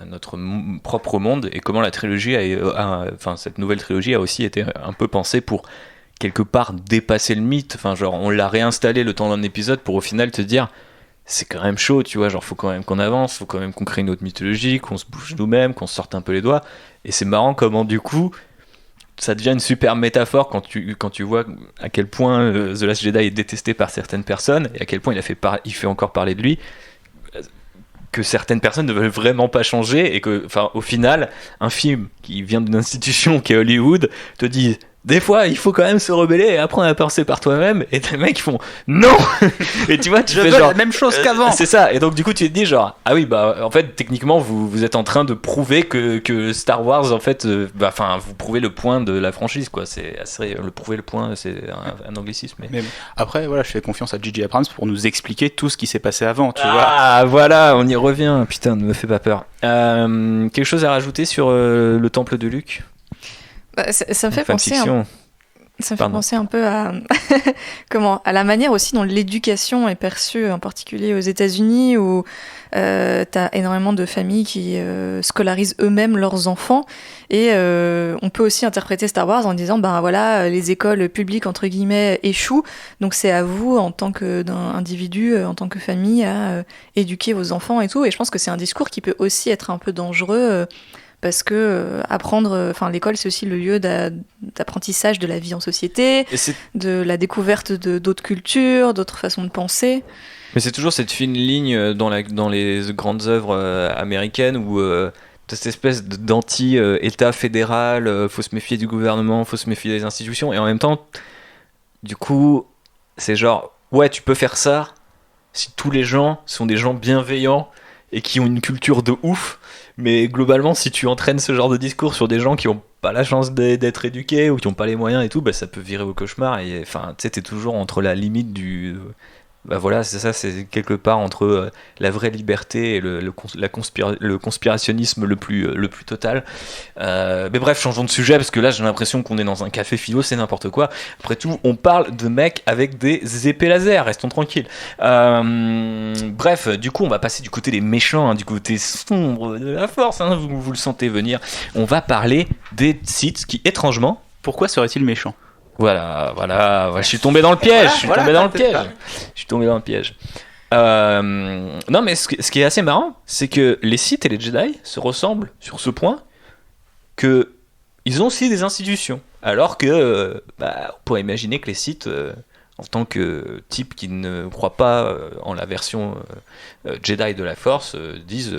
notre propre monde, et comment la trilogie cette nouvelle trilogie a aussi été un peu pensée pour quelque part dépasser le mythe. Enfin, genre, on l'a réinstallé le temps d'un épisode pour au final te dire c'est quand même chaud, tu vois, genre faut quand même qu'on avance, faut quand même qu'on crée une autre mythologie, qu'on se bouge nous-mêmes, qu'on se sorte un peu les doigts. Et c'est marrant comment du coup ça devient une super métaphore quand tu vois à quel point The Last Jedi est détesté par certaines personnes, et à quel point il fait encore parler de lui, que certaines personnes ne veulent vraiment pas changer, et que, au final, un film qui vient d'une institution qui est Hollywood te dit des fois il faut quand même se rebeller et apprendre à penser par toi-même, et des mecs qui font non et tu vois, tu fais genre la même chose qu'avant, c'est ça, et donc du coup tu te dis genre ah oui, en fait techniquement vous êtes en train de prouver que Star Wars en fait vous prouvez le point de la franchise, quoi. C'est assez, prouver le point, c'est un anglicisme, mais après voilà, je fais confiance à J.J. Abrams pour nous expliquer tout ce qui s'est passé avant, tu vois. Ah voilà, on y revient, putain, ne me fais pas peur. Quelque chose à rajouter sur le temple de Luke? Ça me fait penser un peu à à la manière aussi dont l'éducation est perçue, en particulier aux États-Unis, où t'as énormément de familles qui scolarisent eux-mêmes leurs enfants, et on peut aussi interpréter Star Wars en disant les écoles publiques entre guillemets échouent, donc c'est à vous en tant qu'individu, en tant que famille, à éduquer vos enfants et tout. Et je pense que c'est un discours qui peut aussi être un peu dangereux. Parce que l'école, c'est aussi le lieu d'apprentissage de la vie en société, de la découverte d'autres cultures, d'autres façons de penser. Mais c'est toujours cette fine ligne dans les grandes œuvres américaines où cette espèce d'anti-État fédéral, faut se méfier du gouvernement, faut se méfier des institutions, et en même temps, du coup, c'est genre, ouais, tu peux faire ça si tous les gens sont des gens bienveillants et qui ont une culture de ouf. Mais globalement, si tu entraînes ce genre de discours sur des gens qui n'ont pas la chance d'être éduqués ou qui n'ont pas les moyens et tout, ça peut virer au cauchemar. Et enfin, tu sais, t'es toujours entre la limite du... c'est ça, c'est quelque part entre la vraie liberté et le conspirationnisme le plus total. Mais bref, changeons de sujet, parce que là, j'ai l'impression qu'on est dans un café philo, c'est n'importe quoi. Après tout, on parle de mecs avec des épées laser, restons tranquilles. Bref, du coup, on va passer du côté des méchants, du côté sombre de la force, vous le sentez venir. On va parler des Sith qui, étrangement... Pourquoi serait-il méchant ? Voilà, je suis tombé dans le piège. Je suis tombé dans le piège. Non, mais ce qui est assez marrant, c'est que les Sith et les Jedi se ressemblent sur ce point, que ils ont aussi des institutions. Alors que, on pourrait imaginer que les Sith, en tant que type qui ne croit pas en la version Jedi de la Force, disent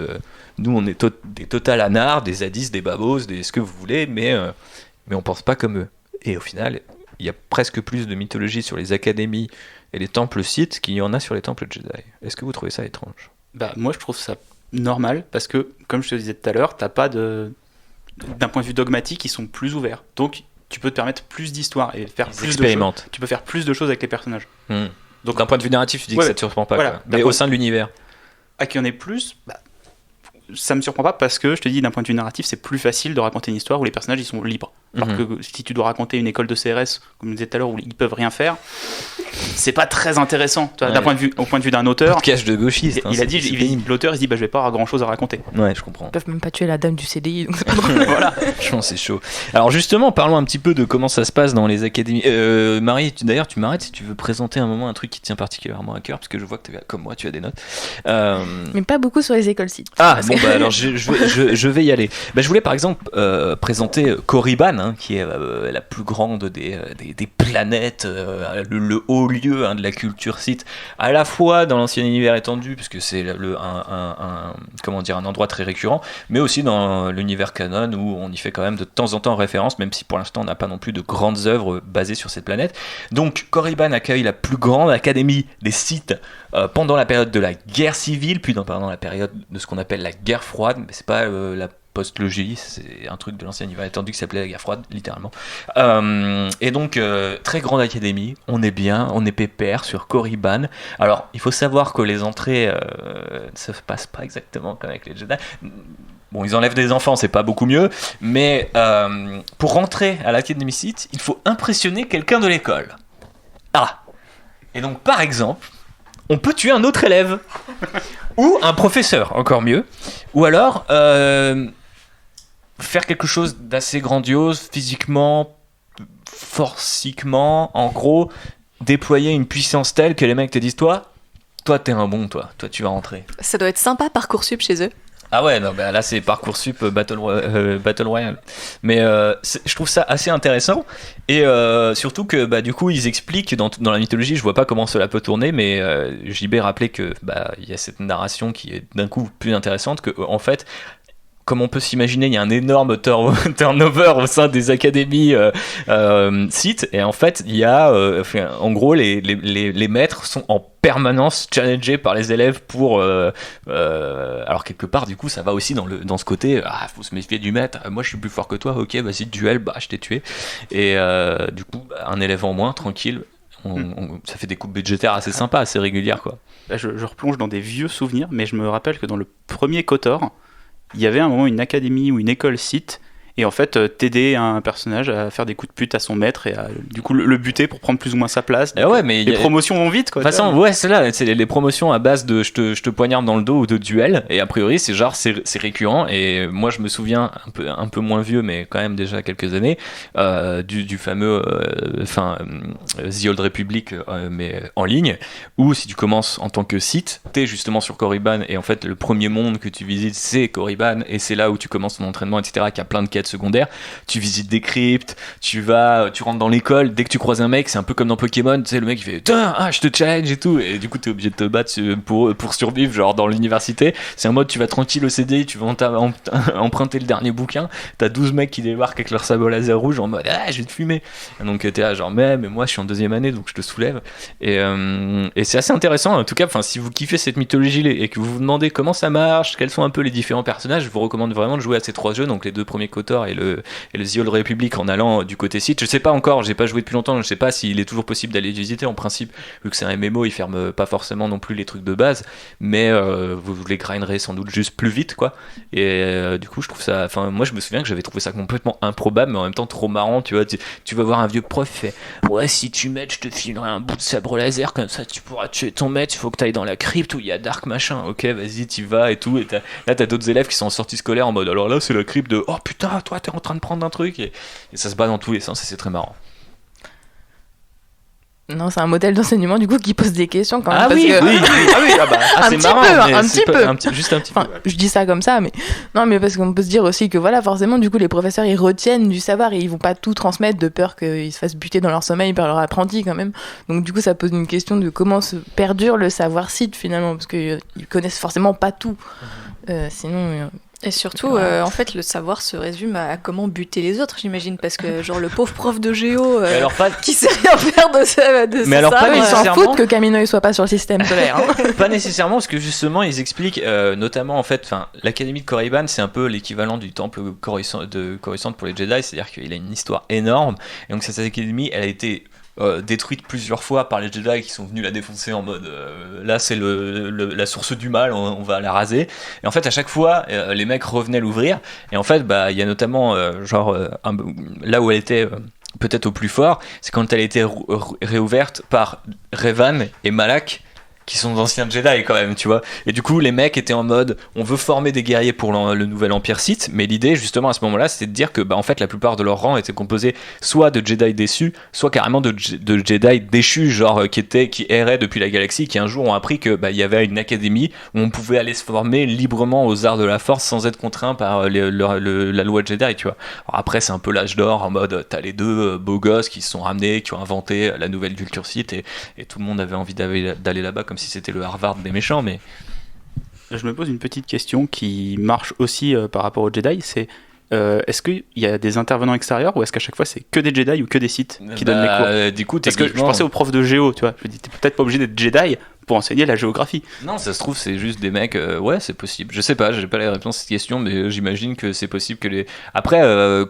nous on est des total anards, des zadistes, des babos, des ce que vous voulez, mais on pense pas comme eux. Et au final, il y a presque plus de mythologie sur les académies et les temples Sith qu'il y en a sur les temples Jedi. Est-ce que vous trouvez ça étrange ? Moi je trouve ça normal parce que, comme je te disais tout à l'heure, t'as pas d'un point de vue dogmatique, ils sont plus ouverts. Donc tu peux te permettre plus d'histoire et faire plus de choses. Tu peux faire plus de choses avec les personnages. Donc d'un point de vue narratif, tu dis que ça te surprend pas. Voilà, mais au sein de l'univers. Qu'il y en ait plus, ça me surprend pas parce que je te dis, d'un point de vue narratif, c'est plus facile de raconter une histoire où les personnages ils sont libres. Alors que si tu dois raconter une école de CRS, comme je disais tout à l'heure, où ils peuvent rien faire, c'est pas très intéressant. Au point de vue d'un auteur, cache de gauchiste. L'auteur il se dit je vais pas avoir grand chose à raconter. Ouais, je comprends. Ils peuvent même pas tuer la dame du CDI. Donc c'est pas drôle. Voilà, c'est chaud. Alors justement, parlons un petit peu de comment ça se passe dans les académies. Marie, d'ailleurs, tu m'arrêtes si tu veux présenter un moment un truc qui te tient particulièrement à cœur, parce que je vois que comme moi, tu as des notes. Mais pas beaucoup sur les écoles Sith. Alors je vais y aller. Je voulais par exemple présenter Korriban, qui est la plus grande des planètes, le haut lieu de la culture Sith, à la fois dans l'ancien univers étendu, puisque c'est un endroit très récurrent, mais aussi dans l'univers canon où on y fait quand même de temps en temps référence, même si pour l'instant on n'a pas non plus de grandes œuvres basées sur cette planète. Donc Korriban accueille la plus grande académie des Sith pendant la période de la guerre civile, puis pendant la période de ce qu'on appelle la guerre froide, mais c'est pas la post-logie, c'est un truc de l'ancien univers étendu qui s'appelait la guerre froide, littéralement. Et donc, très grande académie, on est bien, on est pépère sur Korriban. Alors, il faut savoir que les entrées ne se passent pas exactement comme avec les Jedi. Bon, ils enlèvent des enfants, c'est pas beaucoup mieux, mais pour rentrer à l'académie Sith, il faut impressionner quelqu'un de l'école. Et donc, par exemple, on peut tuer un autre élève, ou un professeur, encore mieux, ou alors faire quelque chose d'assez grandiose, physiquement, forciquement, en gros, déployer une puissance telle que les mecs te disent toi t'es un bon, toi tu vas rentrer. Ça doit être sympa Parcoursup chez eux. Ah ouais, non, là c'est Parcoursup Battle Royale. Mais je trouve ça assez intéressant. Et surtout que du coup ils expliquent dans la mythologie, je vois pas comment cela peut tourner, mais JB rappelait que il y a cette narration qui est d'un coup plus intéressante, que en fait, comme on peut s'imaginer, il y a un énorme turnover au sein des académies Sith, et en fait il y a en gros les maîtres sont en permanence challengés par les élèves pour alors quelque part du coup ça va aussi dans ce côté faut se méfier du maître, moi je suis plus fort que toi, ok vas-y duel, je t'ai tué, et du coup un élève en moins, tranquille, ça fait des coupes budgétaires assez sympas, assez régulières quoi. Je replonge dans des vieux souvenirs, mais je me rappelle que dans le premier KOTOR, il y avait un moment une académie ou une école Sith, et en fait t'aider un personnage à faire des coups de pute à son maître et à du coup le buter pour prendre plus ou moins sa place. Mais les promotions vont vite quoi. De toute façon, c'est là, c'est les promotions à base de je te poignarde dans le dos ou de duel, et a priori c'est récurrent. Et moi je me souviens un peu moins vieux, mais quand même déjà quelques années, du fameux The Old Republic, mais en ligne, où si tu commences en tant que Sith, t'es justement sur Korriban, et en fait le premier monde que tu visites c'est Korriban, et c'est là où tu commences ton entraînement, etc., qui a plein de quêtes secondaires. Tu visites des cryptes, tu rentres dans l'école, dès que tu croises un mec, c'est un peu comme dans Pokémon, tu sais, le mec il fait je te challenge et tout, et du coup t'es obligé de te battre pour survivre, genre dans l'université c'est un mode tu vas tranquille au CDI, tu vas emprunter le dernier bouquin, t'as 12 mecs qui débarquent avec leur sabre laser rouge en mode je vais te fumer, et donc t'es là genre mais moi je suis en deuxième année donc je te soulève, et c'est assez intéressant en tout cas. Si vous kiffez cette mythologie et que vous vous demandez comment ça marche, quels sont un peu les différents personnages, je vous recommande vraiment de jouer à ces 3 jeux, donc les 2 premiers KOTOR et le The Old Republic, en allant du côté Sith. Je sais pas encore, j'ai pas joué depuis longtemps, je sais pas s'il est toujours possible d'aller visiter. En principe, vu que c'est un MMO, il ferme pas forcément non plus les trucs de base, mais vous les grinderez sans doute juste plus vite quoi. Et du coup je trouve ça, moi je me souviens que j'avais trouvé ça complètement improbable, mais en même temps trop marrant, tu vois. Tu vas voir un vieux prof, il fait si tu m'aides je te filerai un bout de sabre laser, comme ça tu pourras tuer ton maître, il faut que t'ailles dans la crypte où il y a Dark machin, ok vas-y t'y vas et tout, et là t'as d'autres élèves qui sont en sortie scolaire en mode alors là c'est la crypte de oh putain toi t'es en train de prendre un truc, et ça se bat dans tous les sens et c'est très marrant. Non, c'est un modèle d'enseignement du coup qui pose des questions quand même. Ah parce oui, que... oui, Un c'est petit marrant, peu, mais un c'est petit pas- peu. juste un petit Enfin, peu. je dis ça comme ça, mais non, mais parce qu'on peut se dire aussi que voilà, forcément, du coup, les professeurs ils retiennent du savoir et ils vont pas tout transmettre de peur qu'ils se fassent buter dans leur sommeil par leur apprenti quand même. Donc du coup, ça pose une question de comment se perdure le savoir site finalement, parce qu'ils connaissent forcément pas tout. Sinon. Et surtout, en fait, le savoir se résume à comment buter les autres, j'imagine, parce que genre le pauvre prof de géo Mais alors pas, qui sait rien faire de Mais son alors, pas sabre, Ils s'en nécessairement. foutent que Camino il soit pas sur le système solaire. Hein. pas nécessairement, parce que justement ils expliquent, notamment en fait, enfin, l'académie de Korriban c'est un peu l'équivalent du temple de Coruscant pour les Jedi, c'est-à-dire qu'il a une histoire énorme, et donc cette académie elle a été détruite plusieurs fois par les Jedi qui sont venus la défoncer en mode là c'est la source du mal, on va la raser, et en fait à chaque fois les mecs revenaient l'ouvrir, et en fait bah il y a notamment là où elle était peut-être au plus fort, c'est quand elle a été réouverte par Revan et Malak, qui sont d'anciens Jedi quand même, tu vois. Et du coup, les mecs étaient en mode, on veut former des guerriers pour le nouvel Empire Sith, mais l'idée, justement, à ce moment-là, c'était de dire que, bah, en fait, la plupart de leurs rangs étaient composés soit de Jedi déçus, soit carrément de Jedi déchus, genre, qui erraient depuis la galaxie, qui un jour ont appris que, bah, il y avait une académie où on pouvait aller se former librement aux arts de la Force sans être contraint par la loi Jedi, tu vois. Alors après, c'est un peu l'âge d'or, en mode, t'as les deux beaux gosses qui se sont ramenés, qui ont inventé la nouvelle culture Sith, et tout le monde avait envie d'aller là-bas, comme si c'était le Harvard des méchants, mais... Je me pose une petite question qui marche aussi par rapport aux Jedi, c'est est-ce qu'il y a des intervenants extérieurs ou est-ce qu'à chaque fois c'est que des Jedi ou que des Sith qui donnent les cours? Du coup, Parce que je pensais aux profs de géo, tu vois, je me dis t'es peut-être pas obligé d'être Jedi pour enseigner la géographie. Non, ça se trouve c'est juste des mecs, ouais c'est possible, je sais pas, j'ai pas la réponse à cette question, mais j'imagine que c'est possible que les... Après,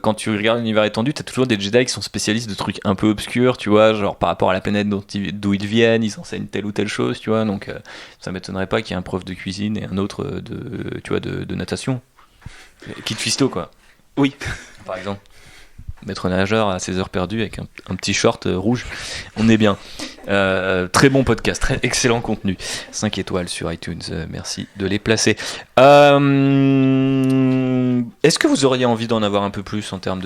quand tu regardes l'univers étendu, t'as toujours des Jedi qui sont spécialistes de trucs un peu obscurs, tu vois, genre par rapport à la planète d'où ils viennent, ils enseignent telle ou telle chose, tu vois, donc ça m'étonnerait pas qu'il y ait un prof de cuisine et un autre de natation. Kit Fisto quoi. Oui. Par exemple. Maître nageur à ses heures perdues avec un petit short rouge. On est bien. Très bon podcast, très excellent contenu. 5 étoiles sur iTunes, merci de les placer. Est-ce que vous auriez envie d'en avoir un peu plus en termes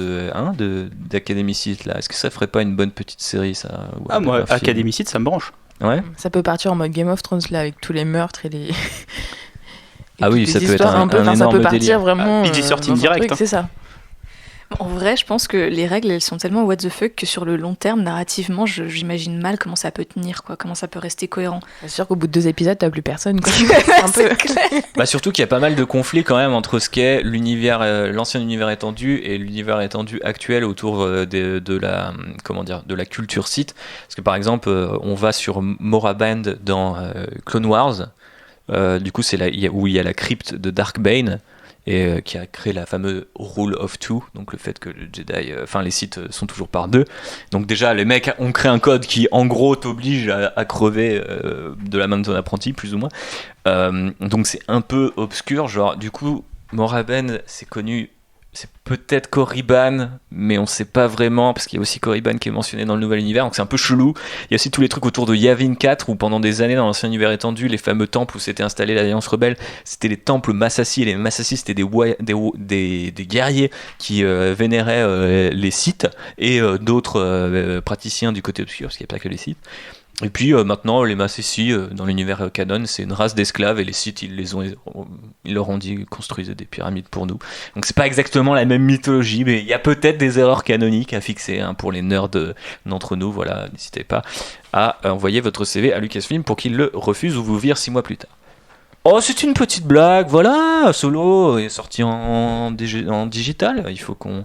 d'Académie Sith là? Est-ce que ça ferait pas une bonne petite série ça? Ah moi, Académie Sith, ça me branche. Ouais. Ça peut partir en mode Game of Thrones là avec tous les meurtres et les... Ah oui, ça peut être un ça énorme peut partir délire. vraiment. Il dit sortie dans un direct, truc, hein. c'est ça. En vrai, je pense que les règles, elles sont tellement what the fuck que sur le long terme, narrativement, j'imagine mal comment ça peut tenir, quoi, comment ça peut rester cohérent. C'est sûr qu'au bout de 2 épisodes, t'as plus personne. Quoi. C'est un peu... Bah surtout qu'il y a pas mal de conflits quand même entre ce qu'est l'univers, l'ancien univers étendu et l'univers étendu actuel autour de la culture Sith. Parce que par exemple, on va sur Moraband dans Clone Wars. Du coup, c'est là où il y a la crypte de Dark Bane. Et qui a créé la fameuse Rule of Two, donc le fait que le Jedi, les Sith sont toujours par 2. Donc déjà, les mecs ont créé un code qui, en gros, t'oblige à crever de la main de ton apprenti, plus ou moins. Donc c'est un peu obscur, genre, du coup, Moraband, c'est connu, c'est peut-être Korriban, mais on sait pas vraiment, parce qu'il y a aussi Korriban qui est mentionné dans le nouvel univers, donc c'est un peu chelou. Il y a aussi tous les trucs autour de Yavin 4, où pendant des années, dans l'ancien univers étendu, les fameux temples où s'était installée l'Alliance Rebelle, c'était les temples Massassi, et les Massassi, c'était des guerriers qui vénéraient les Sith, et d'autres praticiens du côté obscur, parce qu'il n'y a pas que les Sith. Et puis maintenant, les Massassi, dans l'univers canon, c'est une race d'esclaves, et les Sith, ils leur ont dit construisez des pyramides pour nous. Donc c'est pas exactement la même mythologie, mais il y a peut-être des erreurs canoniques à fixer pour les nerds d'entre nous. Voilà, n'hésitez pas à envoyer votre CV à Lucasfilm pour qu'il le refuse ou vous vire 6 mois plus tard. Oh, c'est une petite blague, voilà, Solo est sorti en digital, il faut qu'on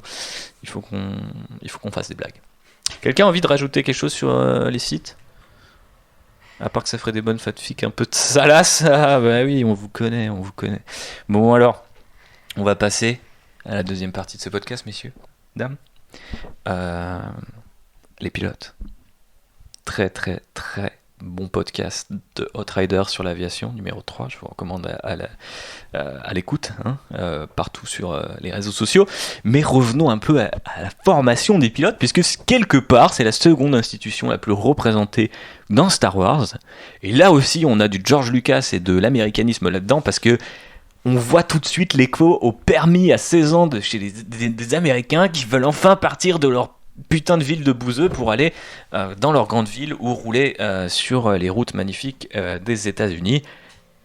fasse des blagues. Quelqu'un a envie de rajouter quelque chose sur les sites ? À part que ça ferait des bonnes fanfics un peu de salace. Ah bah oui, on vous connaît. Bon alors, on va passer à la deuxième partie de ce podcast, messieurs, dames. Les pilotes. Très très très bon podcast de Outrider sur l'aviation, numéro 3. Je vous recommande à l'écoute, partout sur les réseaux sociaux. Mais revenons un peu à la formation des pilotes, puisque quelque part, c'est la seconde institution la plus représentée dans Star Wars. Et là aussi, on a du George Lucas et de l'américanisme là-dedans, parce que on voit tout de suite l'écho au permis à 16 ans chez des Américains qui veulent enfin partir de leur putain de ville de bouseux pour aller dans leur grande ville ou rouler sur les routes magnifiques des États-Unis.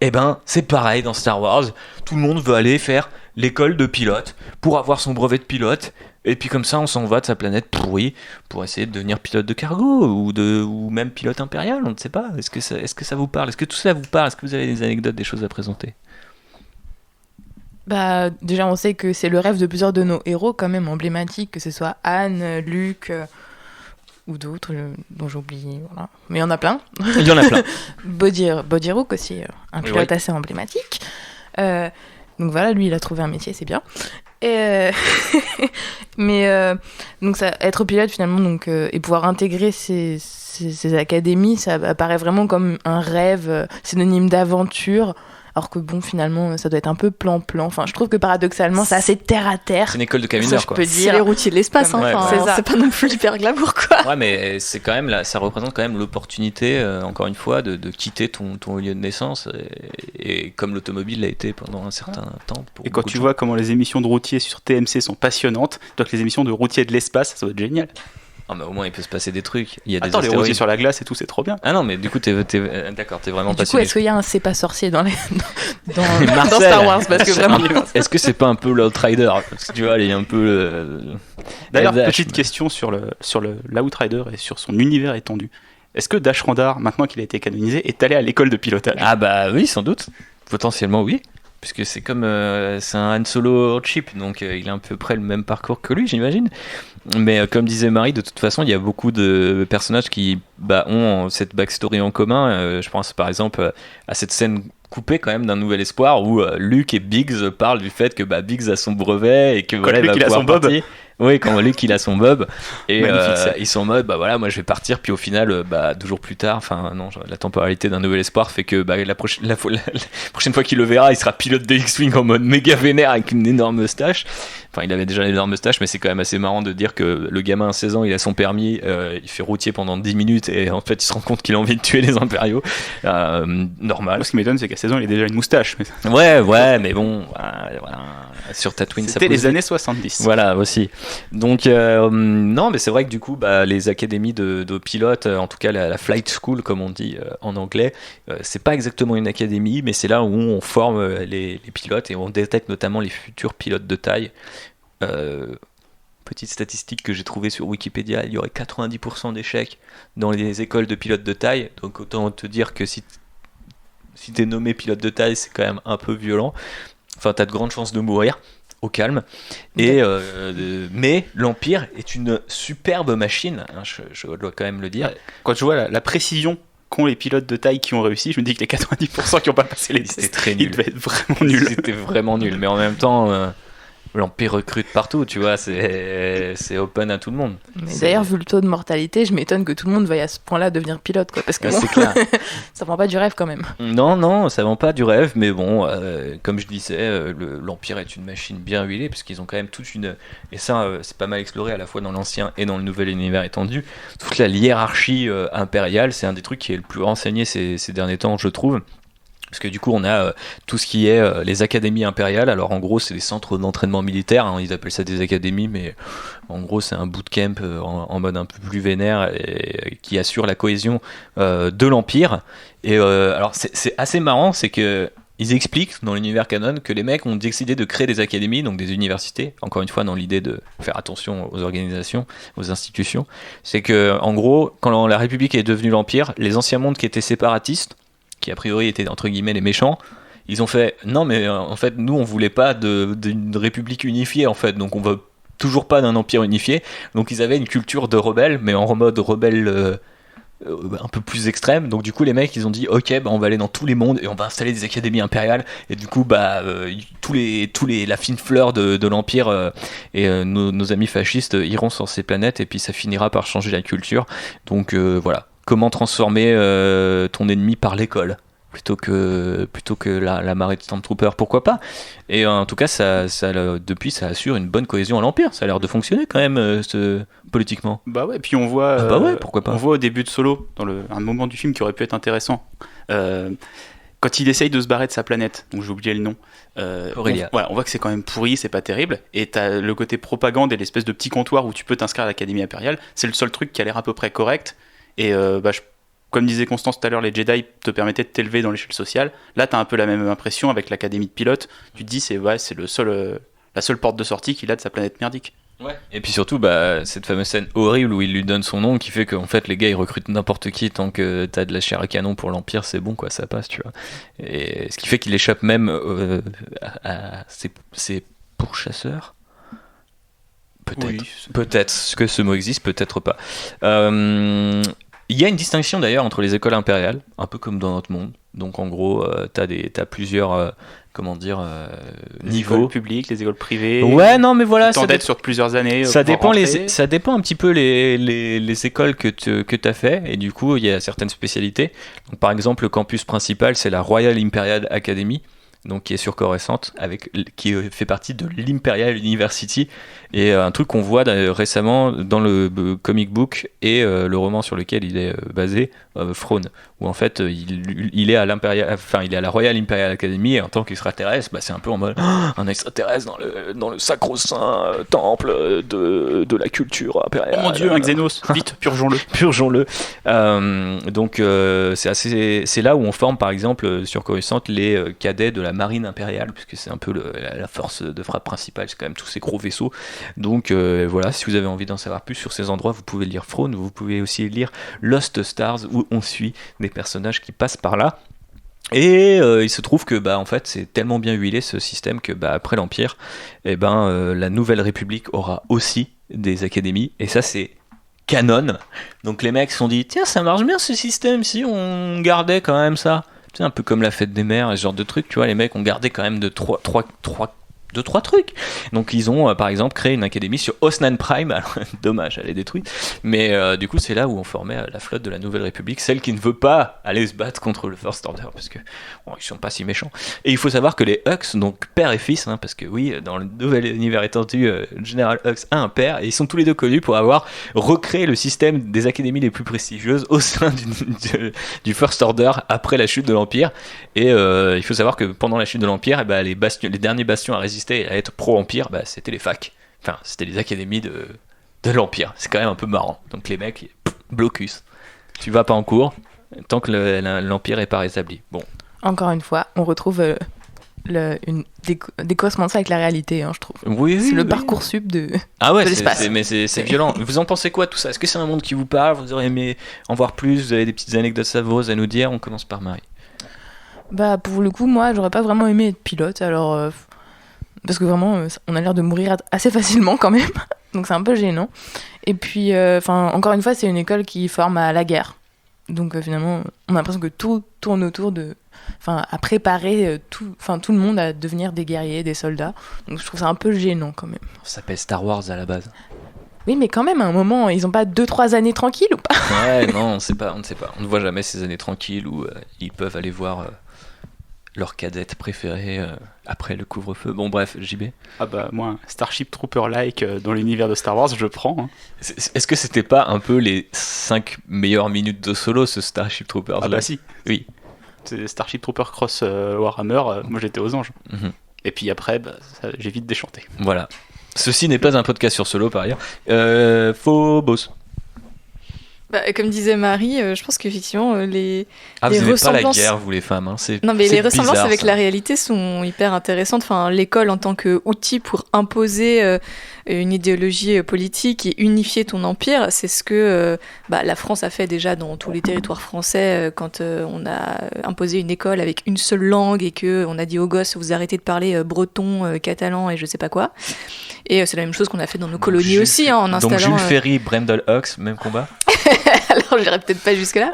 Eh ben, c'est pareil dans Star Wars. Tout le monde veut aller faire l'école de pilote pour avoir son brevet de pilote. Et puis comme ça, on s'en va de sa planète pourrie pour essayer de devenir pilote de cargo ou même pilote impérial. On ne sait pas. Est-ce que ça vous parle ? Est-ce que tout ça vous parle ? Est-ce que vous avez des anecdotes, des choses à présenter ? Bah, déjà, on sait que c'est le rêve de plusieurs de nos héros, quand même emblématiques, que ce soit Anne, Luke ou d'autres dont j'oublie. Voilà. Mais il y en a plein. Il y en a plein. Bodhi Rook aussi, un pilote assez emblématique. Donc voilà, lui, il a trouvé un métier, c'est bien. Mais donc ça, être pilote finalement, donc, et pouvoir intégrer ces académies, ça apparaît vraiment comme un rêve synonyme d'aventure. Alors que bon, finalement, ça doit être un peu plan-plan. Enfin, je trouve que paradoxalement, c'est assez terre-à-terre. C'est une école de camionneurs, quoi. C'est les routiers de l'espace, hein. Ouais, Enfin, c'est pas non plus hyper glamour, quoi. Ouais, mais c'est quand même ça représente quand même l'opportunité, encore une fois, de quitter ton lieu de naissance. Et comme l'automobile l'a été pendant un certain temps. Et quand tu vois comment les émissions de routiers sur TMC sont passionnantes, donc les émissions de routiers de l'espace, ça doit être génial. Ah mais au moins il peut se passer des trucs. Il y a Attends, des les routiers sur la glace et tout, c'est trop bien. Ah non, mais du coup d'accord, t'es vraiment du passionné. coup, est-ce qu'il y a un c'est pas sorcier dans Marcel, Star Wars, parce que vraiment... Est-ce que c'est pas un peu l'Outrider ? Parce que tu vois, il est un peu D'ailleurs, petite question sur l'Outrider et sur son univers étendu. Est-ce que Dash Rendar, maintenant qu'il a été canonisé, est allé à l'école de pilotage ? Ah bah oui, sans doute. Potentiellement oui. Puisque c'est comme c'est un Han Solo cheap, donc il a à peu près le même parcours que lui, j'imagine. Mais comme disait Marie, de toute façon, il y a beaucoup de personnages qui ont cette backstory en commun. Je pense par exemple à cette scène coupée quand même d'un Nouvel Espoir où Luke et Biggs parlent du fait que Biggs a son brevet et que voilà, Luke, il a son bob. Oui, quand Luke il a son bob et Magnifique, ils sont en mode voilà, moi je vais partir, puis au final 2 jours plus tard, enfin non, la temporalité d'un Nouvel Espoir fait que la prochaine fois qu'il le verra, il sera pilote de X-Wing en mode méga vénère avec une énorme moustache. Enfin, il avait déjà une énorme moustache, mais c'est quand même assez marrant de dire que le gamin à 16 ans, il a son permis, il fait routier pendant 10 minutes et en fait il se rend compte qu'il a envie de tuer les impériaux. Normal. Ce qui m'étonne, c'est qu'à 16 ans, il a déjà une moustache. Ouais, mais bon, voilà, sur Tatooine, c'était les années 70. Voilà, aussi. Donc, non, mais c'est vrai que du coup, les académies de pilotes, en tout cas la flight school, comme on dit en anglais, c'est pas exactement une académie, mais c'est là où on forme les pilotes et on détecte notamment les futurs pilotes de taille. Petite statistique que j'ai trouvée sur Wikipédia, il y aurait 90% d'échecs dans les écoles de pilotes de taille, donc autant te dire que si t'es nommé pilote de taille, c'est quand même un peu violent. Enfin, t'as de grandes chances de mourir au calme. Et mais l'Empire est une superbe machine, hein, je dois quand même le dire. Quand je vois la précision qu'ont les pilotes de taille qui ont réussi, je me dis que les 90% qui n'ont pas passé les tests, c'était très nul. Ils devaient être vraiment nuls. C'était vraiment nul, mais en même temps... L'Empire recrute partout, tu vois, c'est open à tout le monde. Mais d'ailleurs, vu le taux de mortalité, je m'étonne que tout le monde veuille à ce point-là devenir pilote, quoi, parce que c'est clair. Ça vend pas du rêve quand même. Non, ça vend pas du rêve, mais bon, comme je disais, l'Empire est une machine bien huilée, parce qu'ils ont quand même toute une... Et ça, c'est pas mal exploré à la fois dans l'ancien et dans le nouvel univers étendu. Toute la hiérarchie impériale, c'est un des trucs qui est le plus renseigné ces derniers temps, je trouve. Parce que du coup, on a tout ce qui est les académies impériales. Alors en gros, c'est des centres d'entraînement militaire. Hein, ils appellent ça des académies, mais en gros, c'est un bootcamp en mode un peu plus vénère et qui assure la cohésion de l'Empire. Et alors, c'est assez marrant, c'est que ils expliquent dans l'univers canon que les mecs ont décidé de créer des académies, donc des universités, encore une fois dans l'idée de faire attention aux organisations, aux institutions. C'est que en gros, quand la République est devenue l'Empire, les anciens mondes qui étaient séparatistes, qui a priori étaient entre guillemets les méchants, ils ont fait non mais en fait nous on voulait pas d'une république unifiée en fait, donc on veut toujours pas d'un empire unifié, donc ils avaient une culture de rebelles mais en mode rebelle un peu plus extrême, donc du coup les mecs ils ont dit ok on va aller dans tous les mondes et on va installer des académies impériales et du coup tous les la fine fleur de l'empire et nos amis fascistes iront sur ces planètes et puis ça finira par changer la culture, donc voilà. Comment transformer ton ennemi par l'école plutôt que la marée de Stormtroopers, pourquoi pas. Et en tout cas depuis ça assure une bonne cohésion à l'Empire, ça a l'air de fonctionner quand même politiquement. Bah ouais, puis on voit pourquoi pas. On voit au début de Solo, dans un moment du film qui aurait pu être intéressant, quand il essaye de se barrer de sa planète, donc j'ai oublié le nom, Aurélia. on voit que c'est quand même pourri, c'est pas terrible, et t'as le côté propagande et l'espèce de petit comptoir où tu peux t'inscrire à l'Académie impériale, c'est le seul truc qui a l'air à peu près correct, et comme disait Constance tout à l'heure, les Jedi te permettaient de t'élever dans l'échelle sociale, là t'as un peu la même impression avec l'Académie de pilote, tu te dis c'est la seule porte de sortie qu'il a de sa planète merdique. Ouais. Et puis surtout, cette fameuse scène horrible où il lui donne son nom qui fait qu'en fait les gars ils recrutent n'importe qui tant que t'as de la chair à canon pour l'Empire, c'est bon quoi, ça passe, tu vois. Et ce qui fait qu'il échappe même à ses pourchasseurs. Peut-être que ce mot existe, peut-être pas. Il y a une distinction d'ailleurs entre les écoles impériales, un peu comme dans notre monde. Donc en gros, t'as plusieurs Les niveaux. écoles publiques, les écoles privées. Ouais, non, mais voilà, ça sur plusieurs années. Ça dépend un petit peu les écoles que t'as fait, et du coup, il y a certaines spécialités. Donc, par exemple, le campus principal, c'est la Royal Imperial Academy, donc qui est sur Coruscant, qui fait partie de l'Imperial University, et un truc qu'on voit récemment dans le comic book et le roman sur lequel il est basé, Throne, où en fait il est à la Royal Imperial Academy, et en tant qu'extraterrestre, c'est un peu en mode un extraterrestre dans le sacro-saint temple de la culture impériale. Oh mon dieu, un Xenos, vite, purgeons-le. Donc c'est là où on forme par exemple sur Coruscant les cadets de la marine impériale, puisque c'est un peu la force de frappe principale, c'est quand même tous ces gros vaisseaux. Donc voilà, si vous avez envie d'en savoir plus sur ces endroits, vous pouvez lire Throne, vous pouvez aussi lire Lost Stars, où on suit des personnages qui passent par là. Et il se trouve que en fait c'est tellement bien huilé ce système que après l'Empire, la Nouvelle République aura aussi des académies, et ça c'est canon. Donc les mecs se sont dit tiens, ça marche bien ce système si on gardait quand même ça. C'est un peu comme la fête des mères et ce genre de trucs, tu vois, les mecs ont gardé quand même 2-3 trucs. Donc ils ont par exemple créé une académie sur Osnan Prime. Alors, dommage, elle est détruite, mais du coup c'est là où on formait la flotte de la Nouvelle République, celle qui ne veut pas aller se battre contre le First Order, parce que ils sont pas si méchants. Et il faut savoir que les Hux, donc père et fils, parce que oui, dans le nouvel univers étendu, General Hux a un père, et ils sont tous les deux connus pour avoir recréé le système des académies les plus prestigieuses au sein du First Order après la chute de l'Empire. Et il faut savoir que pendant la chute de l'Empire, les derniers bastions à résister à être pro-Empire, c'était les facs. Enfin, c'était les académies de l'Empire. C'est quand même un peu marrant. Donc les mecs, blocus. Tu vas pas en cours tant que l'Empire est pas rétabli. Bon. Encore une fois, on retrouve des correspondances avec la réalité, je trouve. Oui, c'est le Parcoursup de l'espace. Mais c'est violent. Vous en pensez quoi tout ça? Est-ce que c'est un monde qui vous parle? Vous auriez aimé en voir plus? Vous avez des petites anecdotes savoureuses à nous dire? On commence par Marie. Pour le coup, moi, j'aurais pas vraiment aimé être pilote, alors... parce que vraiment, on a l'air de mourir assez facilement quand même, donc c'est un peu gênant. Et puis, encore une fois, c'est une école qui forme à la guerre. Donc finalement, on a l'impression que tout tourne autour à préparer tout le monde à devenir des guerriers, des soldats. Donc je trouve ça un peu gênant quand même. Ça s'appelle Star Wars à la base. Oui, mais quand même, à un moment, ils ont pas 2-3 années tranquilles ou pas? Ouais, non, on ne sait pas. On ne voit jamais ces années tranquilles où ils peuvent aller voir... leur cadette préférée après le couvre-feu. Bon bref, JB. Moi, Starship Trooper-like dans l'univers de Star Wars, je prends. Est-ce que c'était pas un peu les 5 meilleures minutes de solo, ce Starship Trooper? Si. Oui. C'est Starship Trooper Cross Warhammer, moi j'étais aux anges. Mm-hmm. Et puis après, j'ai vite déchanté. Voilà. Ceci n'est pas un podcast sur solo par ailleurs. Phobos. Comme disait Marie, je pense qu'effectivement les vous les n'aimez ressemblances... pas la guerre, vous les femmes, Non, mais les ressemblances bizarre, avec ça. la réalité sont hyper intéressantes. Enfin, l'école en tant qu'outil pour imposer une idéologie politique et unifier ton empire, c'est ce que la France a fait déjà dans tous les territoires français quand on a imposé une école avec une seule langue et que on a dit aux gosses vous arrêtez de parler breton, catalan et je sais pas quoi. Et c'est la même chose qu'on a fait dans nos colonies aussi, en installant... Donc Jules Ferry, Brendel Hux, même combat. Alors j'irai peut-être pas jusque là,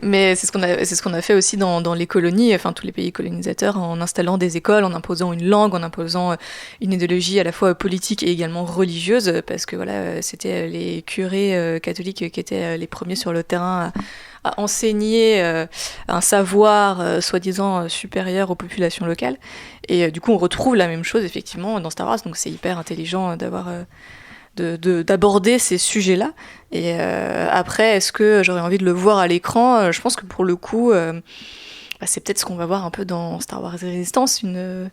mais c'est ce qu'on a fait aussi dans les colonies, enfin tous les pays colonisateurs, en installant des écoles, en imposant une langue, en imposant une idéologie à la fois politique et également religieuse, parce que voilà, c'était les curés catholiques qui étaient les premiers sur le terrain à enseigner un savoir soi-disant supérieur aux populations locales. Et du coup, on retrouve la même chose effectivement dans Star Wars, donc c'est hyper intelligent d'avoir... d'aborder ces sujets-là. Et après, est-ce que j'aurais envie de le voir à l'écran? Je pense que pour le coup, c'est peut-être ce qu'on va voir un peu dans Star Wars Resistance, une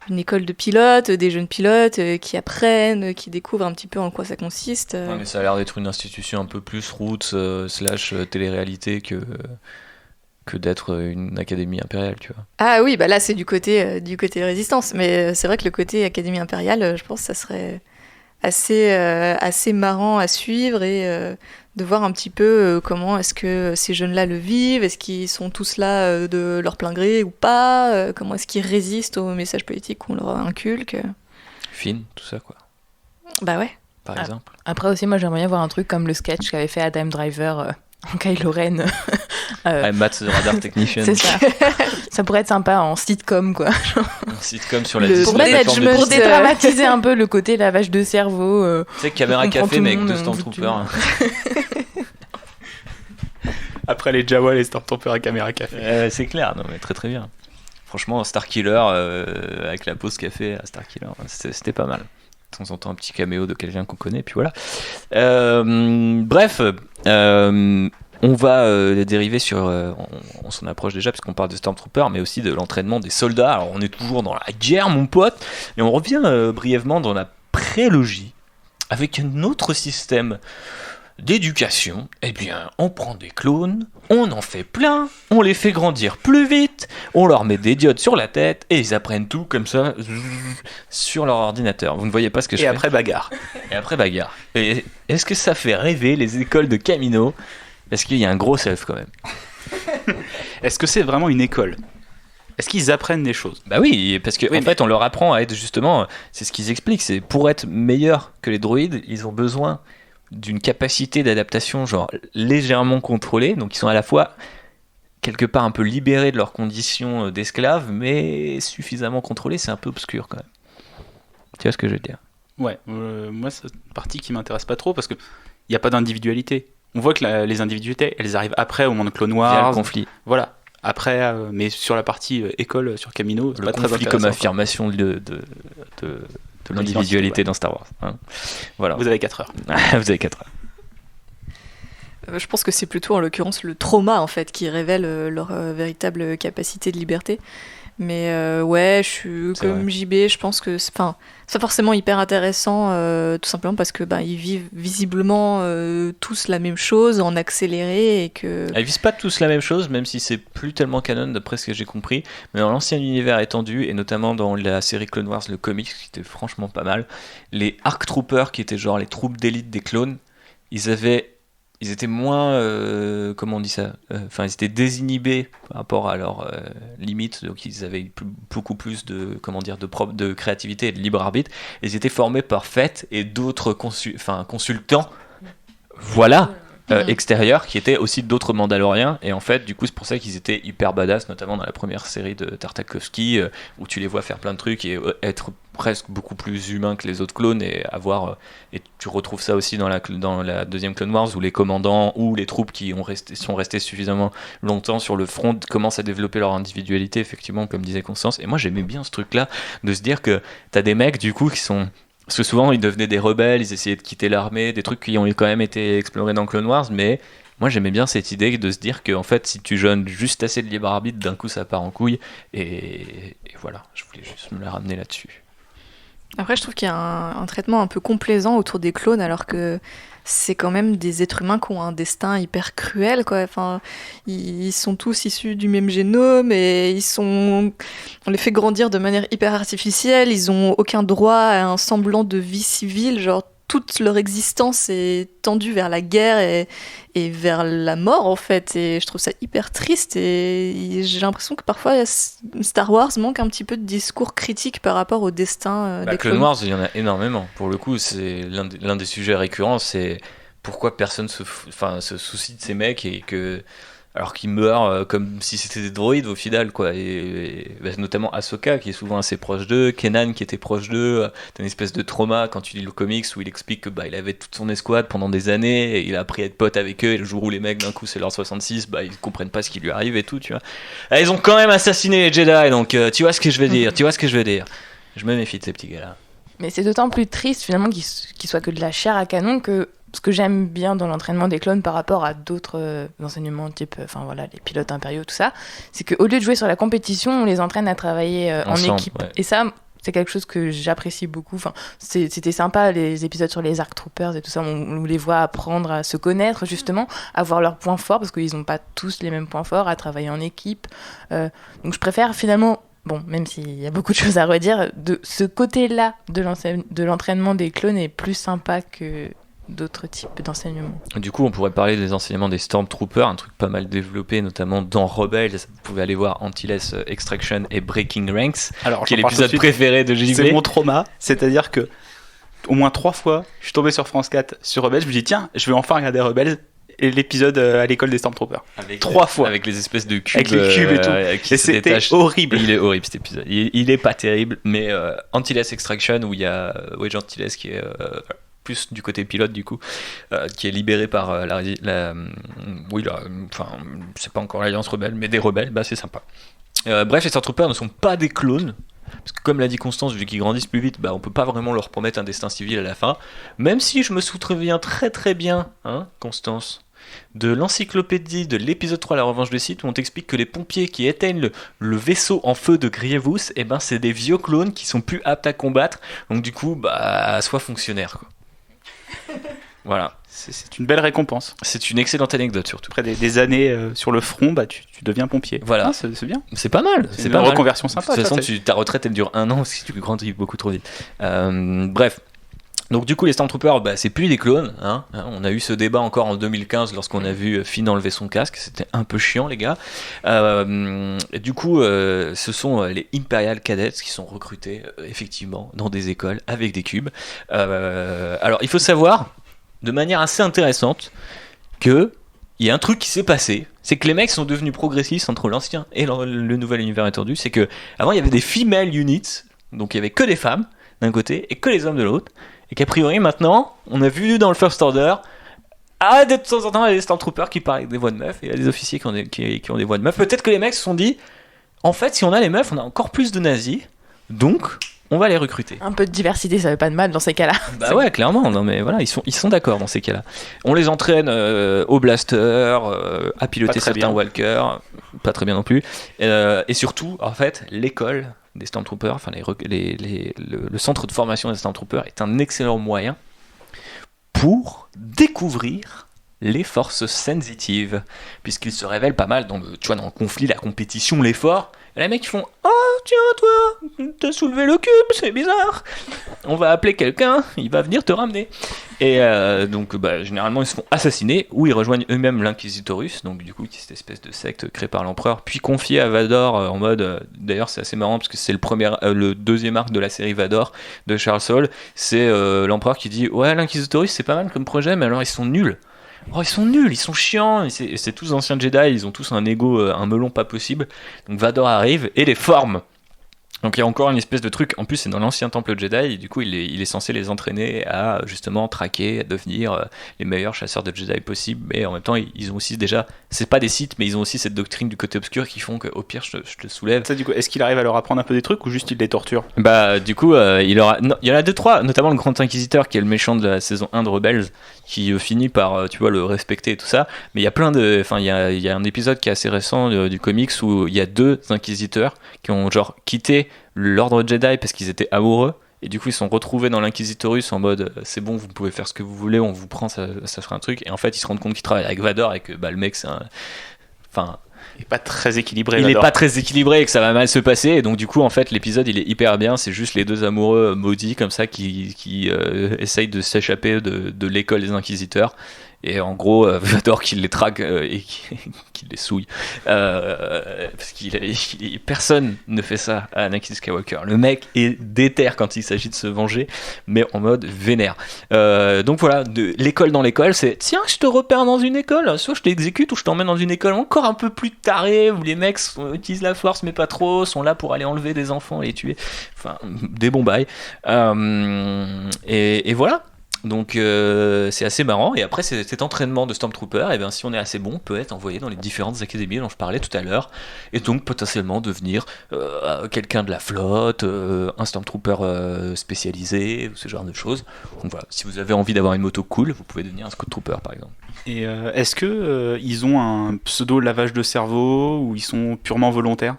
école de pilotes, des jeunes pilotes qui apprennent, qui découvrent un petit peu en quoi ça consiste. Ouais, mais ça a l'air d'être une institution un peu plus roots / télé-réalité que d'être une académie impériale, tu vois. Ah oui, bah là c'est du côté Résistance, mais c'est vrai que le côté Académie impériale, je pense que ça serait assez marrant à suivre et de voir un petit peu comment est-ce que ces jeunes-là le vivent, est-ce qu'ils sont tous là de leur plein gré ou pas, comment est-ce qu'ils résistent aux messages politiques qu'on leur inculque. Finn, tout ça, quoi. Bah ouais. Par exemple. Après aussi, moi j'aimerais bien voir un truc comme le sketch qu'avait fait Adam Driver en Kylo Ren. I'm Matt the Radar Technician. C'est ça. Ça pourrait être sympa en sitcom, quoi. Un sitcom sur la Pour Disney. pour dédramatiser un peu le côté lavage de cerveau. Tu sais, caméra café, mais avec 2 Stormtroopers. Après les Jawa, les Stormtroopers à caméra café. C'est clair, non mais très très bien. Franchement, Starkiller avec la pause café à Starkiller, c'était pas mal. De temps en temps, un petit caméo de quelqu'un qu'on connaît, puis voilà. Bref, on va dériver sur. On s'en approche déjà, parce qu'on parle de Stormtroopers, mais aussi de l'entraînement des soldats. Alors, on est toujours dans la guerre, mon pote, et on revient brièvement dans la prélogie, avec un autre système d'éducation. Eh bien, on prend des clones, on en fait plein, on les fait grandir plus vite, on leur met des diodes sur la tête et ils apprennent tout comme ça sur leur ordinateur. Vous ne voyez pas ce que je fais. Et après bagarre. Et est-ce que ça fait rêver les écoles de Kamino? Parce qu'il y a un gros self quand même. Est-ce que c'est vraiment une école? Est-ce qu'ils apprennent des choses? Bah oui, parce qu'en fait on leur apprend à être justement, c'est ce qu'ils expliquent, c'est pour être meilleurs que les droïdes, ils ont besoin d'une capacité d'adaptation genre légèrement contrôlée, donc ils sont à la fois quelque part un peu libérés de leurs conditions d'esclaves, mais suffisamment contrôlés, c'est un peu obscur quand même. Tu vois ce que je veux dire? Ouais, moi c'est une partie qui m'intéresse pas trop parce qu'il n'y a pas d'individualité. On voit que les individualités, elles arrivent après au monde de Clone Wars. Via le conflit. Voilà. Après, mais sur la partie école, sur Kamino, c'est le pas très conflit intéressant. Comme affirmation de l'individualité dans Star Wars. Hein. Voilà. Vous avez 4 heures. Vous avez 4 heures. Je pense que c'est plutôt en l'occurrence le trauma en fait qui révèle leur véritable capacité de liberté. Mais ouais, je suis C'est comme vrai. JB, je pense que c'est pas forcément hyper intéressant, tout simplement parce que ils vivent visiblement tous la même chose en accéléré et que. Ils visent pas tous la même chose, même si c'est plus tellement canon d'après ce que j'ai compris. Mais dans l'ancien univers étendu, et notamment dans la série Clone Wars, le comics, qui était franchement pas mal, les ARC Troopers, qui étaient genre les troupes d'élite des clones, ils étaient moins, comment on dit ça, ils étaient désinhibés par rapport à leurs limites, donc ils avaient beaucoup plus de, de créativité et de libre arbitre. Ils étaient formés par Fett et d'autres consultants, voilà, extérieurs, qui étaient aussi d'autres Mandaloriens, et en fait, du coup, c'est pour ça qu'ils étaient hyper badass, notamment dans la première série de Tartakovsky, où tu les vois faire plein de trucs et être presque beaucoup plus humains que les autres clones, et tu retrouves ça aussi dans la deuxième Clone Wars, où les commandants ou les troupes qui sont restés suffisamment longtemps sur le front commencent à développer leur individualité, effectivement, comme disait Constance. Et moi, j'aimais bien ce truc-là, de se dire que t'as des mecs, du coup, qui sont... Parce que souvent, ils devenaient des rebelles, ils essayaient de quitter l'armée, des trucs qui ont quand même été explorés dans Clone Wars, mais moi, j'aimais bien cette idée de se dire que, en fait, si tu donnes juste assez de libre arbitre, d'un coup, ça part en couille, et voilà, je voulais juste me la ramener là-dessus. Après, je trouve qu'il y a un traitement un peu complaisant autour des clones, alors que c'est quand même des êtres humains qui ont un destin hyper cruel, quoi. Enfin, ils sont tous issus du même génome et on les fait grandir de manière hyper artificielle. Ils ont aucun droit à un semblant de vie civile, genre toute leur existence est tendue vers la guerre et vers la mort, en fait. Et je trouve ça hyper triste. Et j'ai l'impression que parfois, Star Wars manque un petit peu de discours critique par rapport au destin des clones. Clone Wars, il y en a énormément. Pour le coup, c'est l'un des sujets récurrents, c'est pourquoi personne se soucie de ces mecs et que... alors qu'ils meurent comme si c'était des droïdes au final, quoi. Et notamment Ahsoka qui est souvent assez proche d'eux, Kenan qui était proche d'eux. T'as une espèce de trauma quand tu lis le comics où il explique que il avait toute son escouade pendant des années et il a appris à être pote avec eux, et le jour où les mecs d'un coup c'est leur 66, ils comprennent pas ce qui lui arrive et tout, tu vois. Et ils ont quand même assassiné les Jedi, donc tu vois ce que je veux dire, Je me méfie de ces petits gars-là. Mais c'est d'autant plus triste finalement qu'ils soient que de la chair à canon que ce que j'aime bien dans l'entraînement des clones par rapport à d'autres enseignements type les pilotes impériaux, tout ça, c'est qu'au lieu de jouer sur la compétition, on les entraîne à travailler ensemble, en équipe. ouais. Et ça, c'est quelque chose que j'apprécie beaucoup. C'était sympa, les épisodes sur les ARC Troopers et tout ça, on les voit apprendre à se connaître, justement, à voir leurs points forts, parce qu'ils n'ont pas tous les mêmes points forts, à travailler en équipe. Donc je préfère finalement, même s'il y a beaucoup de choses à redire, de ce côté-là de l'entraînement des clones est plus sympa que d'autres types d'enseignements. Du coup, on pourrait parler des enseignements des Stormtroopers, un truc pas mal développé, notamment dans Rebels. Vous pouvez aller voir Antilles Extraction et Breaking Ranks, Alors, qui est j'en parle l'épisode tout de suite. préféré de JB. C'est mon trauma, c'est-à-dire que au moins 3 fois, je suis tombé sur France 4 sur Rebels, je me dis tiens, je vais enfin regarder Rebels et l'épisode à l'école des Stormtroopers. 3 fois. Avec les espèces de cubes. Avec les cubes et tout. Qui Et se c'était détachent. horrible. Il est horrible cet épisode. Il est pas terrible, mais Antilles Extraction, où il y a Wedge Antilles qui est plus du côté pilote du coup, qui est libéré par c'est pas encore l'Alliance Rebelle, mais des rebelles, c'est sympa. Bref, les Stormtroopers ne sont pas des clones, parce que comme l'a dit Constance, vu qu'ils grandissent plus vite, on peut pas vraiment leur promettre un destin civil à la fin, même si je me souviens très très bien, Constance, de l'encyclopédie de l'épisode 3 La Revanche de Sith, où on t'explique que les pompiers qui éteignent le vaisseau en feu de Grievous, c'est des vieux clones qui sont plus aptes à combattre, donc du coup, sois fonctionnaire, quoi. Voilà. C'est une belle récompense. C'est une excellente anecdote surtout. Après des années sur le front, tu deviens pompier. Voilà. C'est bien. C'est pas mal. C'est une reconversion sympa. De toute façon, ta retraite elle dure 1 an si tu grandis beaucoup trop vite. Bref. Donc du coup les Stormtroopers, c'est plus des clones. On a eu ce débat encore en 2015 lorsqu'on a vu Finn enlever son casque. C'était un peu chiant les gars. Du coup, ce sont les Imperial Cadets qui sont recrutés effectivement dans des écoles avec des cubes. Alors il faut savoir, de manière assez intéressante, que il y a un truc qui s'est passé. C'est que les mecs sont devenus progressistes entre l'ancien et le nouvel univers étendu. C'est que avant il y avait des female units, donc il y avait que des femmes d'un côté et que les hommes de l'autre. Et qu'a priori maintenant, on a vu dans le First Order, de temps en temps, il y a des Stormtroopers qui parlent avec des voix de meufs, et il y a des officiers qui ont des voix de meufs. Peut-être que les mecs se sont dit, en fait, si on a les meufs, on a encore plus de nazis, donc on va les recruter. Un peu de diversité, ça fait pas de mal dans ces cas-là. Ouais, clairement, non mais voilà, ils sont d'accord dans ces cas-là. On les entraîne au blaster, à piloter certains walkers, pas très bien non plus, et surtout, en fait, l'école des Stormtroopers, le centre de formation des Stormtroopers est un excellent moyen pour découvrir les forces sensitives, puisqu'ils se révèlent pas mal dans le conflit, la compétition, l'effort. Et les mecs ils font « Oh tiens toi, t'as soulevé le cube, c'est bizarre. On va appeler quelqu'un, il va venir te ramener. » Et donc généralement ils se font assassiner, ou ils rejoignent eux-mêmes l'Inquisitorus, donc du coup qui est cette espèce de secte créée par l'empereur, puis confiée à Vador en mode... d'ailleurs c'est assez marrant parce que c'est le deuxième arc de la série Vador de Charles Soule, c'est l'empereur qui dit « Ouais, l'Inquisitorus c'est pas mal comme projet, mais alors ils sont nuls. » Oh, ils sont nuls, ils sont chiants, c'est tous anciens Jedi, ils ont tous un ego, un melon pas possible. Donc Vador arrive et les forme. Donc il y a encore une espèce de truc, en plus c'est dans l'ancien temple Jedi, et du coup il est censé les entraîner à justement traquer, à devenir les meilleurs chasseurs de Jedi possibles, mais en même temps ils ont aussi déjà, c'est pas des Sith, mais ils ont aussi cette doctrine du côté obscur qui font qu'au pire je te soulève. Ça, du coup, est-ce qu'il arrive à leur apprendre un peu des trucs ou juste il les torture? Du coup il y en a 2-3, notamment le Grand Inquisiteur qui est le méchant de la saison 1 de Rebels, qui finit par le respecter et tout ça, mais il y a plein de, il y a un épisode qui est assez récent du comics où il y a 2 inquisiteurs qui ont genre quitté l'ordre Jedi parce qu'ils étaient amoureux, et du coup ils sont retrouvés dans l'Inquisitorus en mode c'est bon, vous pouvez faire ce que vous voulez, on vous prend, ça fera un truc, et en fait ils se rendent compte qu'ils travaillent avec Vador et que le mec c'est il est pas très équilibré. Il est pas très équilibré et que ça va mal se passer, et donc du coup en fait l'épisode il est hyper bien, c'est juste les 2 amoureux maudits comme ça qui essayent de s'échapper de l'école des inquisiteurs, et en gros Vador qui les traque et qui les souille, parce personne ne fait ça à Anakin Skywalker. Le mec est déter quand il s'agit de se venger, mais en mode vénère. Donc voilà, de l'école dans l'école, c'est tiens, je te repère dans une école, soit je t'exécute ou je t'emmène dans une école encore un peu plus tarée où les mecs utilisent la force mais pas trop, sont là pour aller enlever des enfants et les tuer, des bons bails. Et voilà. Donc c'est assez marrant. Et après cet entraînement de Stormtrooper, et bien si on est assez bon, on peut être envoyé dans les différentes académies dont je parlais tout à l'heure, et donc potentiellement devenir quelqu'un de la flotte, un Stormtrooper spécialisé, ce genre de choses. Donc voilà, si vous avez envie d'avoir une moto cool, vous pouvez devenir un Scout Trooper par exemple. Et est-ce que ils ont un pseudo lavage de cerveau ou ils sont purement volontaires?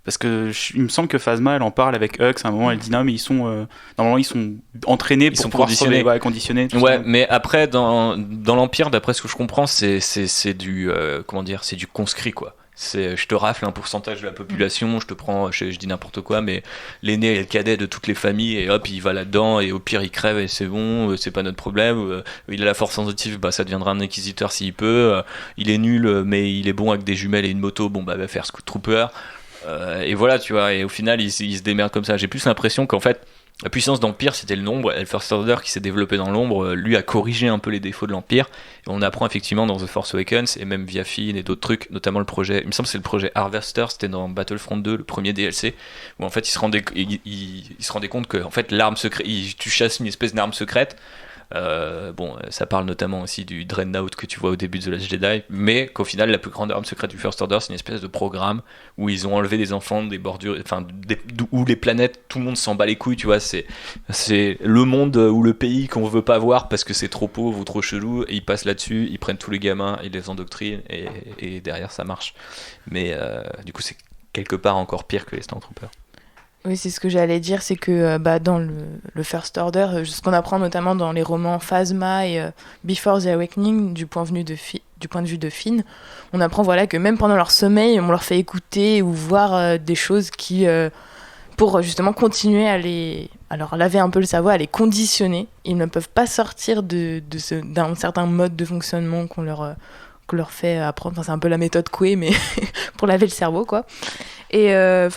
Parce que il me semble que Phasma elle en parle avec Hux à un moment, elle dit non mais ils sont normalement ils sont entraînés pour pouvoir conditionnés. Ouais, mais après dans l'Empire, d'après ce que je comprends, c'est du comment dire, c'est du conscrit quoi. C'est je te rafle un pourcentage de la population, je te prends, je dis n'importe quoi, mais l'aîné et le cadet de toutes les familles et hop il va là-dedans et au pire il crève et c'est bon, c'est pas notre problème. Il a la force sensitive, bah ça deviendra un inquisiteur s'il peut. Il est nul mais il est bon avec des jumelles et une moto, bon bah va faire Scout Trooper. Et voilà, tu vois, et au final il se démerde comme ça. J'ai plus l'impression qu'en fait la puissance d'Empire c'était le nombre, et le First Order qui s'est développé dans l'ombre lui a corrigé un peu les défauts de l'Empire, et on apprend effectivement dans The Force Awakens et même via Finn et d'autres trucs, notamment le projet, il me semble que c'est le projet Harvester, c'était dans Battlefront 2, le premier DLC, où en fait il se rendait compte que en fait l'arme secrète, tu chasses une espèce d'arme secrète. Bon, ça parle notamment aussi du Dreadnought que tu vois au début de The Last Jedi, mais qu'au final la plus grande arme secrète du First Order c'est une espèce de programme où ils ont enlevé des enfants des bordures, enfin où les planètes, tout le monde s'en bat les couilles, tu vois, c'est le monde ou le pays qu'on veut pas voir parce que c'est trop pauvre ou trop chelou, et ils passent là-dessus, ils prennent tous les gamins, ils les endoctrinent et derrière ça marche, mais du coup c'est quelque part encore pire que les Stormtroopers. Oui, c'est ce que j'allais dire, c'est que dans le First Order, ce qu'on apprend notamment dans les romans Phasma et Before the Awakening, du point de vue de Finn, on apprend voilà, que même pendant leur sommeil, on leur fait écouter ou voir des choses qui, pour justement continuer à leur laver un peu le cerveau, à les conditionner. Ils ne peuvent pas sortir d'un certain mode de fonctionnement qu'on leur fait apprendre. Enfin, c'est un peu la méthode Coué, mais pour laver le cerveau, quoi. Et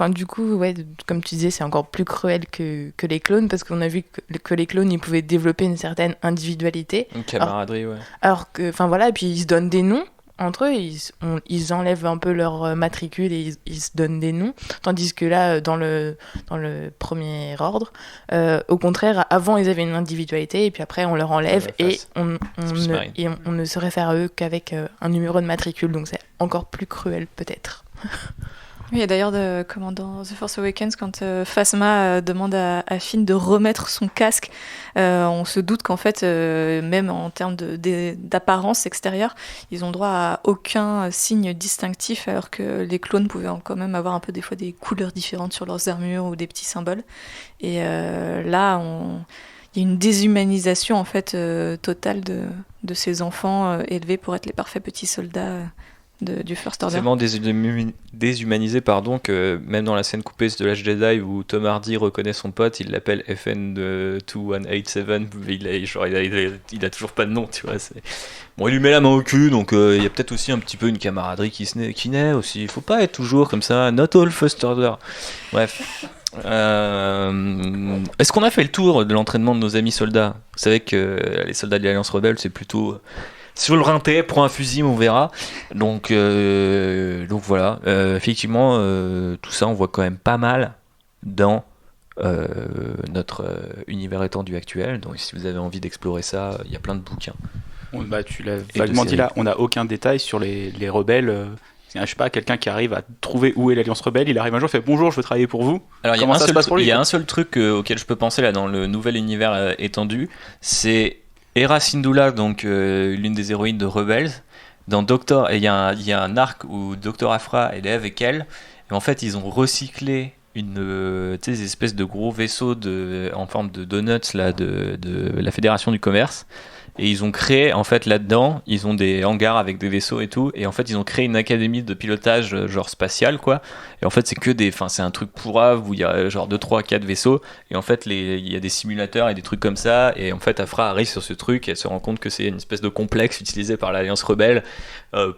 du coup, ouais, comme tu disais, c'est encore plus cruel que les clones, parce qu'on a vu que les clones, ils pouvaient développer une certaine individualité. Une camaraderie, ouais. Alors que, et puis ils se donnent des noms entre eux, ils enlèvent un peu leur matricule et ils se donnent des noms. Tandis que là, dans le premier ordre, au contraire, avant ils avaient une individualité et puis après on leur enlève et on ne se réfère à eux qu'avec un numéro de matricule. Donc c'est encore plus cruel peut-être. Oui, et d'ailleurs, dans The Force Awakens, quand Phasma demande à Finn de remettre son casque, on se doute qu'en fait, même en termes d'apparence extérieure, ils ont droit à aucun signe distinctif, alors que les clones pouvaient quand même avoir un peu des fois des couleurs différentes sur leurs armures ou des petits symboles. Et là, il y a une déshumanisation en fait totale de ces enfants élevés pour être les parfaits petits soldats. Du First Order. Tellement déshumanisé, que même dans la scène coupée de Last Jedi où Tom Hardy reconnaît son pote, il l'appelle FN2187, il a toujours pas de nom, tu vois. Bon, il lui met la main au cul, donc il y a peut-être aussi un petit peu une camaraderie qui naît aussi. Il faut pas être toujours comme ça, not all First Order. Bref. Est-ce qu'on a fait le tour de l'entraînement de nos amis soldats? Vous savez que les soldats de l'Alliance Rebelle, c'est plutôt sur le rinté, prends un fusil, on verra. Donc voilà, effectivement, tout ça, on voit quand même pas mal dans notre univers étendu actuel. Donc si vous avez envie d'explorer ça, il y a plein de bouquins. Tu l'as vaguement dit là, on n'a aucun détail sur les rebelles. Je sais pas, quelqu'un qui arrive à trouver où est l'Alliance Rebelle, il arrive un jour, il fait bonjour, je veux travailler pour vous. Alors il y a un seul truc auquel je peux penser là dans le nouvel univers étendu, c'est Hera Syndulla, donc l'une des héroïnes de Rebels. Dans Doctor, il y a un arc où Dr. Aphra elle est avec elle, et en fait ils ont recyclé des espèces de gros vaisseaux en forme de donuts là, de la Fédération du Commerce. Et ils ont créé, en fait, là-dedans, ils ont des hangars avec des vaisseaux et tout, et en fait, ils ont créé une académie de pilotage, genre spatial, quoi. Et en fait, c'est un truc pourrave où il y a genre 2, 3, 4 vaisseaux, et en fait, il y a des simulateurs et des trucs comme ça, et en fait, Aphra arrive sur ce truc, et elle se rend compte que c'est une espèce de complexe utilisé par l'Alliance Rebelle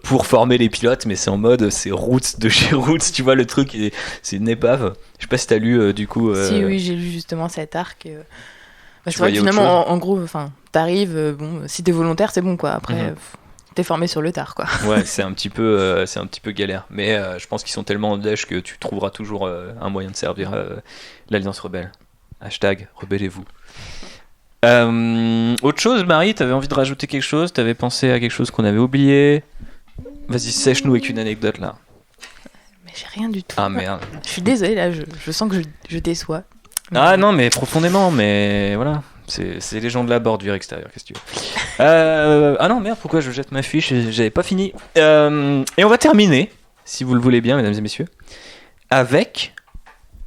pour former les pilotes, mais c'est en mode, c'est Roots de chez Roots, tu vois, le truc, c'est une épave. Je sais pas si t'as lu, du coup... Si, oui, j'ai lu justement cet arc. C'est vrai que finalement, en gros, t'arrives, si t'es volontaire, c'est bon, quoi. Après, t'es formé sur le tard, quoi. Ouais, c'est un petit peu galère. Mais je pense qu'ils sont tellement en dèche que tu trouveras toujours un moyen de servir l'Alliance Rebelle. #rebellez-vous. Autre chose, Marie, t'avais envie de rajouter quelque chose? T'avais pensé à quelque chose qu'on avait oublié? Vas-y, sèche-nous avec une anecdote là. Mais j'ai rien du tout. Ah merde. Je suis désolée, là, je sens que je déçois. Ah non, mais profondément, mais voilà. C'est les gens de la bordure extérieure, qu'est-ce que tu veux. Ah non, merde, pourquoi je jette ma fiche? J'avais pas fini. Et on va terminer, si vous le voulez bien, mesdames et messieurs, avec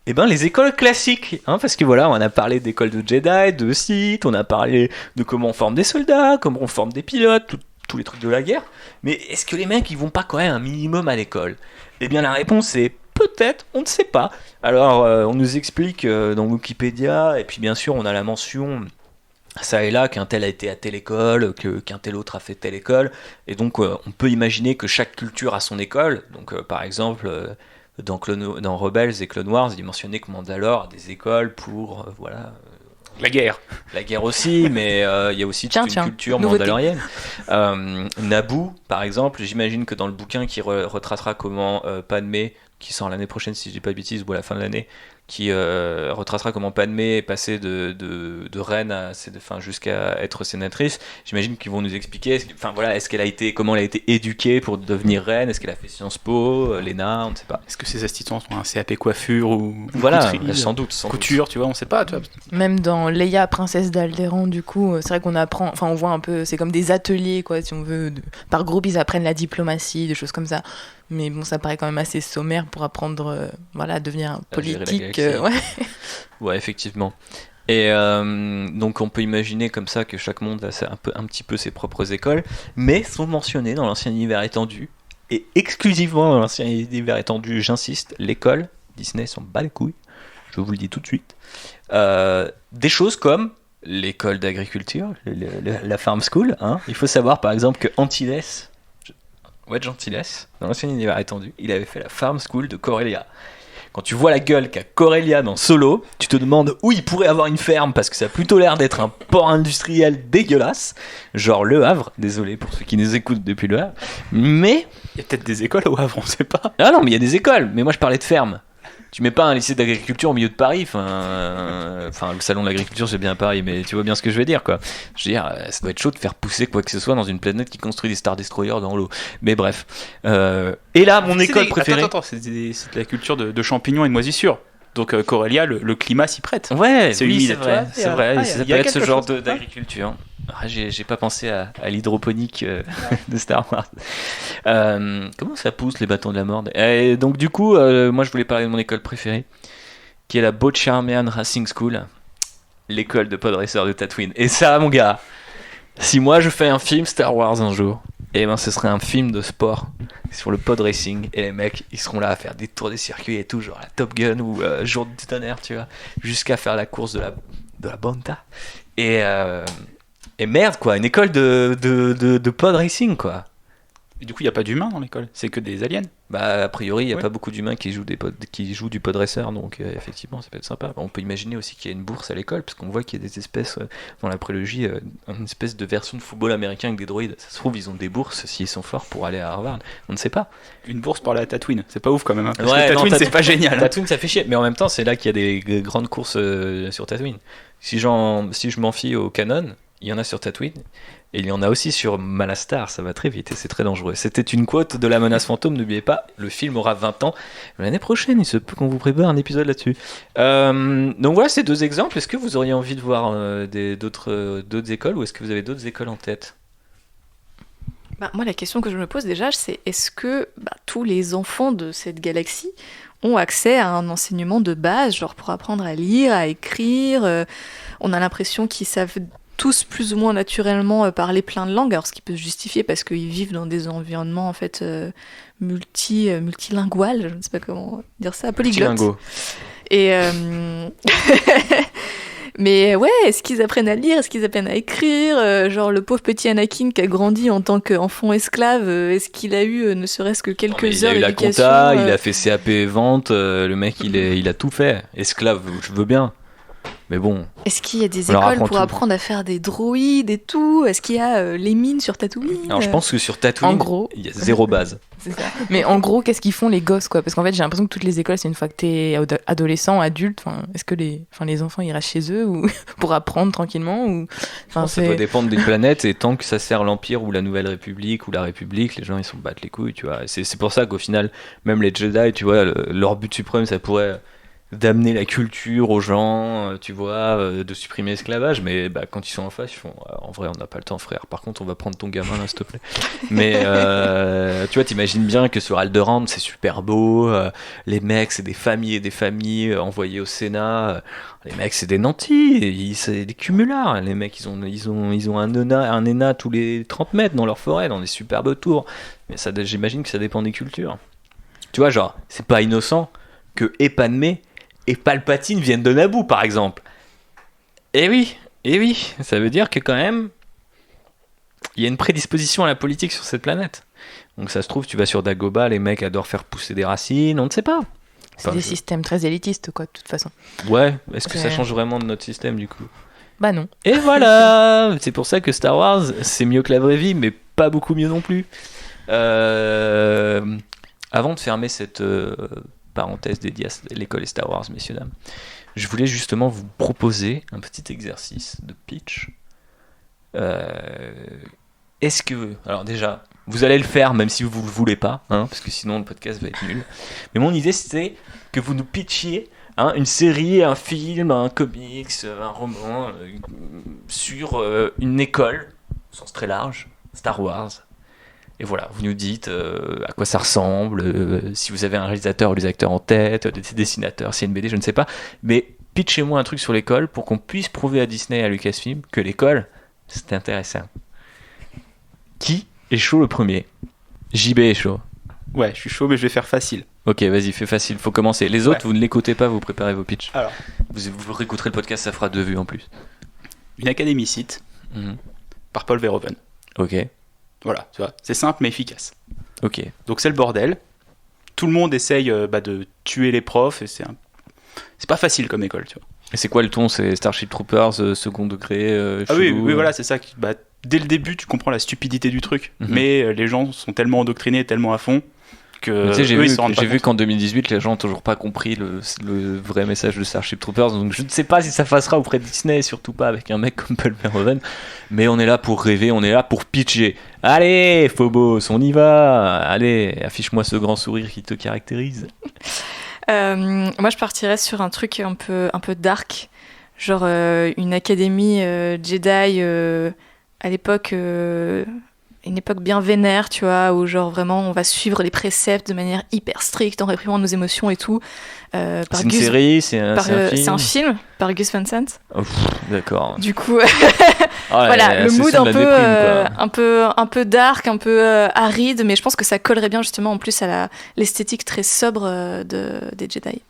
les écoles classiques. Hein, parce que voilà, on a parlé d'écoles de Jedi, de Sith, on a parlé de comment on forme des soldats, comment on forme des pilotes, tous les trucs de la guerre. Mais est-ce que les mecs, ils vont pas quand même un minimum à l'école? Eh bien, la réponse est peut-être, on ne sait pas. Alors, on nous explique dans Wikipédia, et puis bien sûr, on a la mention, ça et là, qu'un tel a été à telle école, qu'un tel autre a fait telle école, et donc on peut imaginer que chaque culture a son école. Donc, par exemple, dans Rebels et Clone Wars, il est mentionné que Mandalore a des écoles pour, La guerre. La guerre aussi, mais il y a aussi toute une culture mandalorienne. Naboo, par exemple, j'imagine que dans le bouquin qui retracera comment Padmé, qui sort l'année prochaine si je dis pas de bêtises, ou à la fin de l'année, qui retracera comment Padmé est passée de reine jusqu'à être sénatrice. J'imagine qu'ils vont nous expliquer, comment elle a été éduquée pour devenir reine, est-ce qu'elle a fait Sciences Po, l'ENA, on ne sait pas. Est-ce que ces assistants ont un CAP coiffure ou voilà, couture, sans doute. Couture, tu vois, on sait pas. Tu vois. Même dans Leia, princesse d'Alderaan, du coup, c'est vrai qu'on apprend, on voit un peu, c'est comme des ateliers, quoi, si on veut. Par groupe, ils apprennent la diplomatie, des choses comme ça. Mais bon, ça paraît quand même assez sommaire pour apprendre à devenir un politique. Ouais, effectivement. Et donc on peut imaginer comme ça que chaque monde a un petit peu ses propres écoles, mais sont mentionnées dans l'ancien univers étendu, et exclusivement dans l'ancien univers étendu, j'insiste, l'école, Disney s'en bat les couilles, je vous le dis tout de suite, des choses comme l'école d'agriculture, la farm school, hein. Il faut savoir par exemple que Antilles, Wedge Antilles, dans l'ancien univers étendu, il avait fait la farm school de Corellia. Quand tu vois la gueule qu'a Corellia dans Solo, tu te demandes où il pourrait avoir une ferme, parce que ça a plutôt l'air d'être un port industriel dégueulasse, genre Le Havre, désolé pour ceux qui nous écoutent depuis Le Havre, mais... Il y a peut-être des écoles au Havre, on sait pas. Ah non, mais il y a des écoles, mais moi je parlais de ferme. Tu mets pas un lycée d'agriculture au milieu de Paris, le salon de l'agriculture c'est bien à Paris, mais tu vois bien ce que je veux dire, quoi. Je veux dire, ça doit être chaud de faire pousser quoi que ce soit dans une planète qui construit des Star Destroyers dans l'eau. Mais bref. Et là, mon école préférée... Attends, c'est de la culture de champignons et de moisissures. Donc Corellia, le climat s'y prête. Ouais, c'est oui, humide. c'est vrai. Ça peut être ce genre chose, d'agriculture. J'ai pas pensé à l'hydroponique de Star Wars. Comment ça pousse les bâtons de la mort? Et donc du coup, moi je voulais parler de mon école préférée, qui est la Bo Charmian Racing School, l'école de podracer de Tatooine. Et ça, mon gars, si moi je fais un film Star Wars un jour, ce serait un film de sport sur le pod racing, et les mecs ils seront là à faire des tours des circuits et tout, genre la Top Gun ou Jour de tonnerre, tu vois, jusqu'à faire la course de la Banta. Et merde, quoi, une école de pod racing, quoi. Et du coup, il n'y a pas d'humains dans l'école, c'est que des aliens. Bah, a priori, il n'y a pas beaucoup d'humains qui jouent du pod racer, donc effectivement, ça peut être sympa. On peut imaginer aussi qu'il y a une bourse à l'école, parce qu'on voit qu'il y a des espèces, dans la prélogie, une espèce de version de football américain avec des droïdes. Ça se trouve, ils ont des bourses s'ils sont forts pour aller à Harvard. On ne sait pas. Une bourse pour aller à Tatooine, c'est pas ouf quand même. Hein, parce ouais, que Tatooine, c'est pas génial. Tatooine, ça fait chier, mais en même temps, c'est là qu'il y a des grandes courses sur Tatooine. Si je m'en fie au canon, il y en a sur Tatooine. Et il y en a aussi sur Malastar, ça va très vite et c'est très dangereux. C'était une quote de La Menace Fantôme, n'oubliez pas, le film aura 20 ans. L'année prochaine, il se peut qu'on vous prépare un épisode là-dessus. Donc voilà, ces deux exemples. Est-ce que vous auriez envie de voir d'autres écoles, ou est-ce que vous avez d'autres écoles en tête? Moi, la question que je me pose déjà, c'est est-ce que tous les enfants de cette galaxie ont accès à un enseignement de base, genre pour apprendre à lire, à écrire. On a l'impression qu'ils savent tous plus ou moins naturellement parler plein de langues, alors ce qui peut se justifier parce qu'ils vivent dans des environnements en fait multilinguales, je ne sais pas comment dire ça, polyglottes. Et mais ouais, est-ce qu'ils apprennent à lire, est-ce qu'ils apprennent à écrire, genre le pauvre petit Anakin qui a grandi en tant qu'enfant esclave, est-ce qu'il a eu ne serait-ce que quelques heures d'éducation? Il a eu la compta, il a fait CAP vente, le mec il a tout fait. Esclave, je veux bien. Mais bon. Est-ce qu'il y a des On leur écoles apprend pour tout. apprendre à faire des droïdes et tout? Est-ce qu'il y a les mines sur Tatooine? Alors je pense que sur Tatooine, En gros. il y a zéro base. C'est ça. Mais en gros, qu'est-ce qu'ils font les gosses, quoi? Parce qu'en fait, j'ai l'impression que toutes les écoles, c'est une fois que t'es adolescent, adulte. Est-ce que les enfants ils restent chez eux ou pour apprendre tranquillement ou Ça doit dépendre des planètes, et tant que ça sert l'Empire ou la Nouvelle République ou la République, les gens ils s'en battent les couilles, tu vois. Et c'est pour ça qu'au final, même les Jedi, tu vois, leur but suprême, ça pourrait d'amener la culture aux gens, tu vois, de supprimer l'esclavage, mais quand ils sont en face, ils font en vrai, on n'a pas le temps, frère. Par contre, on va prendre ton gamin là, s'il te plaît. Mais tu vois, t'imagines bien que sur Alderaan, c'est super beau. Les mecs, c'est des familles et des familles envoyées au Sénat. Les mecs, c'est des nantis, c'est des cumulards. Les mecs, ils ont un ENA tous les 30 mètres dans leur forêt, dans des superbes tours. Mais ça, j'imagine que ça dépend des cultures. Tu vois, genre, c'est pas innocent que Padmé et Palpatine viennent de Naboo, par exemple. Eh oui, ça veut dire que quand même, il y a une prédisposition à la politique sur cette planète. Donc ça se trouve, tu vas sur Dagobah, les mecs adorent faire pousser des racines, on ne sait pas. C'est des systèmes très élitistes, quoi, de toute façon. Ouais, est-ce que ça change vraiment de notre système, du coup? Bah non. Et voilà. C'est pour ça que Star Wars, c'est mieux que la vraie vie, mais pas beaucoup mieux non plus. Avant de fermer cette parenthèse dédiée à l'école et Star Wars, messieurs, dames, je voulais justement vous proposer un petit exercice de pitch. Est-ce que... Alors déjà, vous allez le faire même si vous ne le voulez pas, parce que sinon le podcast va être nul. Mais mon idée, c'était que vous nous pitchiez une série, un film, un comics, un roman sur une école, au sens très large, Star Wars. Et voilà, vous nous dites à quoi ça ressemble, si vous avez un réalisateur ou des acteurs en tête, des dessinateurs, si y a une BD, je ne sais pas. Mais pitchez-moi un truc sur l'école pour qu'on puisse prouver à Disney et à Lucasfilm que l'école, c'est intéressant. Qui est chaud le premier? JB est chaud. Ouais, je suis chaud, mais je vais faire facile. Ok, vas-y, fais facile, faut commencer. Les autres, Ouais. vous ne l'écoutez pas, vous préparez vos pitchs. Alors, Vous réécouterez le podcast, ça fera 2 vues en plus. une académie site par Paul Verhoeven. Ok, Voilà, tu vois, c'est simple mais efficace. ok. Donc c'est le bordel. Tout le monde essaye de tuer les profs et c'est pas facile comme école, tu vois. Et c'est quoi le ton? C'est Starship Troopers, second degré Ah oui, chelou, oui, voilà, c'est ça. Dès le début, tu comprends la stupidité du truc, mais les gens sont tellement endoctrinés, tellement à fond que Tu sais, eux, ils s'en rendent pas j'ai vu compte. qu'en 2018, les gens n'ont toujours pas compris le vrai message de Starship Troopers, donc je ne sais pas si ça passera auprès de Disney, surtout pas avec un mec comme Paul Verhoeven, mais on est là pour rêver, on est là pour pitcher. Allez, Phobos, on y va. Allez, affiche-moi ce grand sourire qui te caractérise. Moi, je partirais sur un truc un peu dark, genre une académie Jedi à l'époque, une époque bien vénère, tu vois, où genre vraiment on va suivre les préceptes de manière hyper stricte en réprimant nos émotions et tout. C'est une série, c'est un film. C'est un film par Gus Van Sant. Oh, d'accord. Du coup, Ah, voilà, le c'est mood ça, la déprime, un peu dark, un peu aride, mais je pense que ça collerait bien justement en plus à l'esthétique très sobre des Jedi.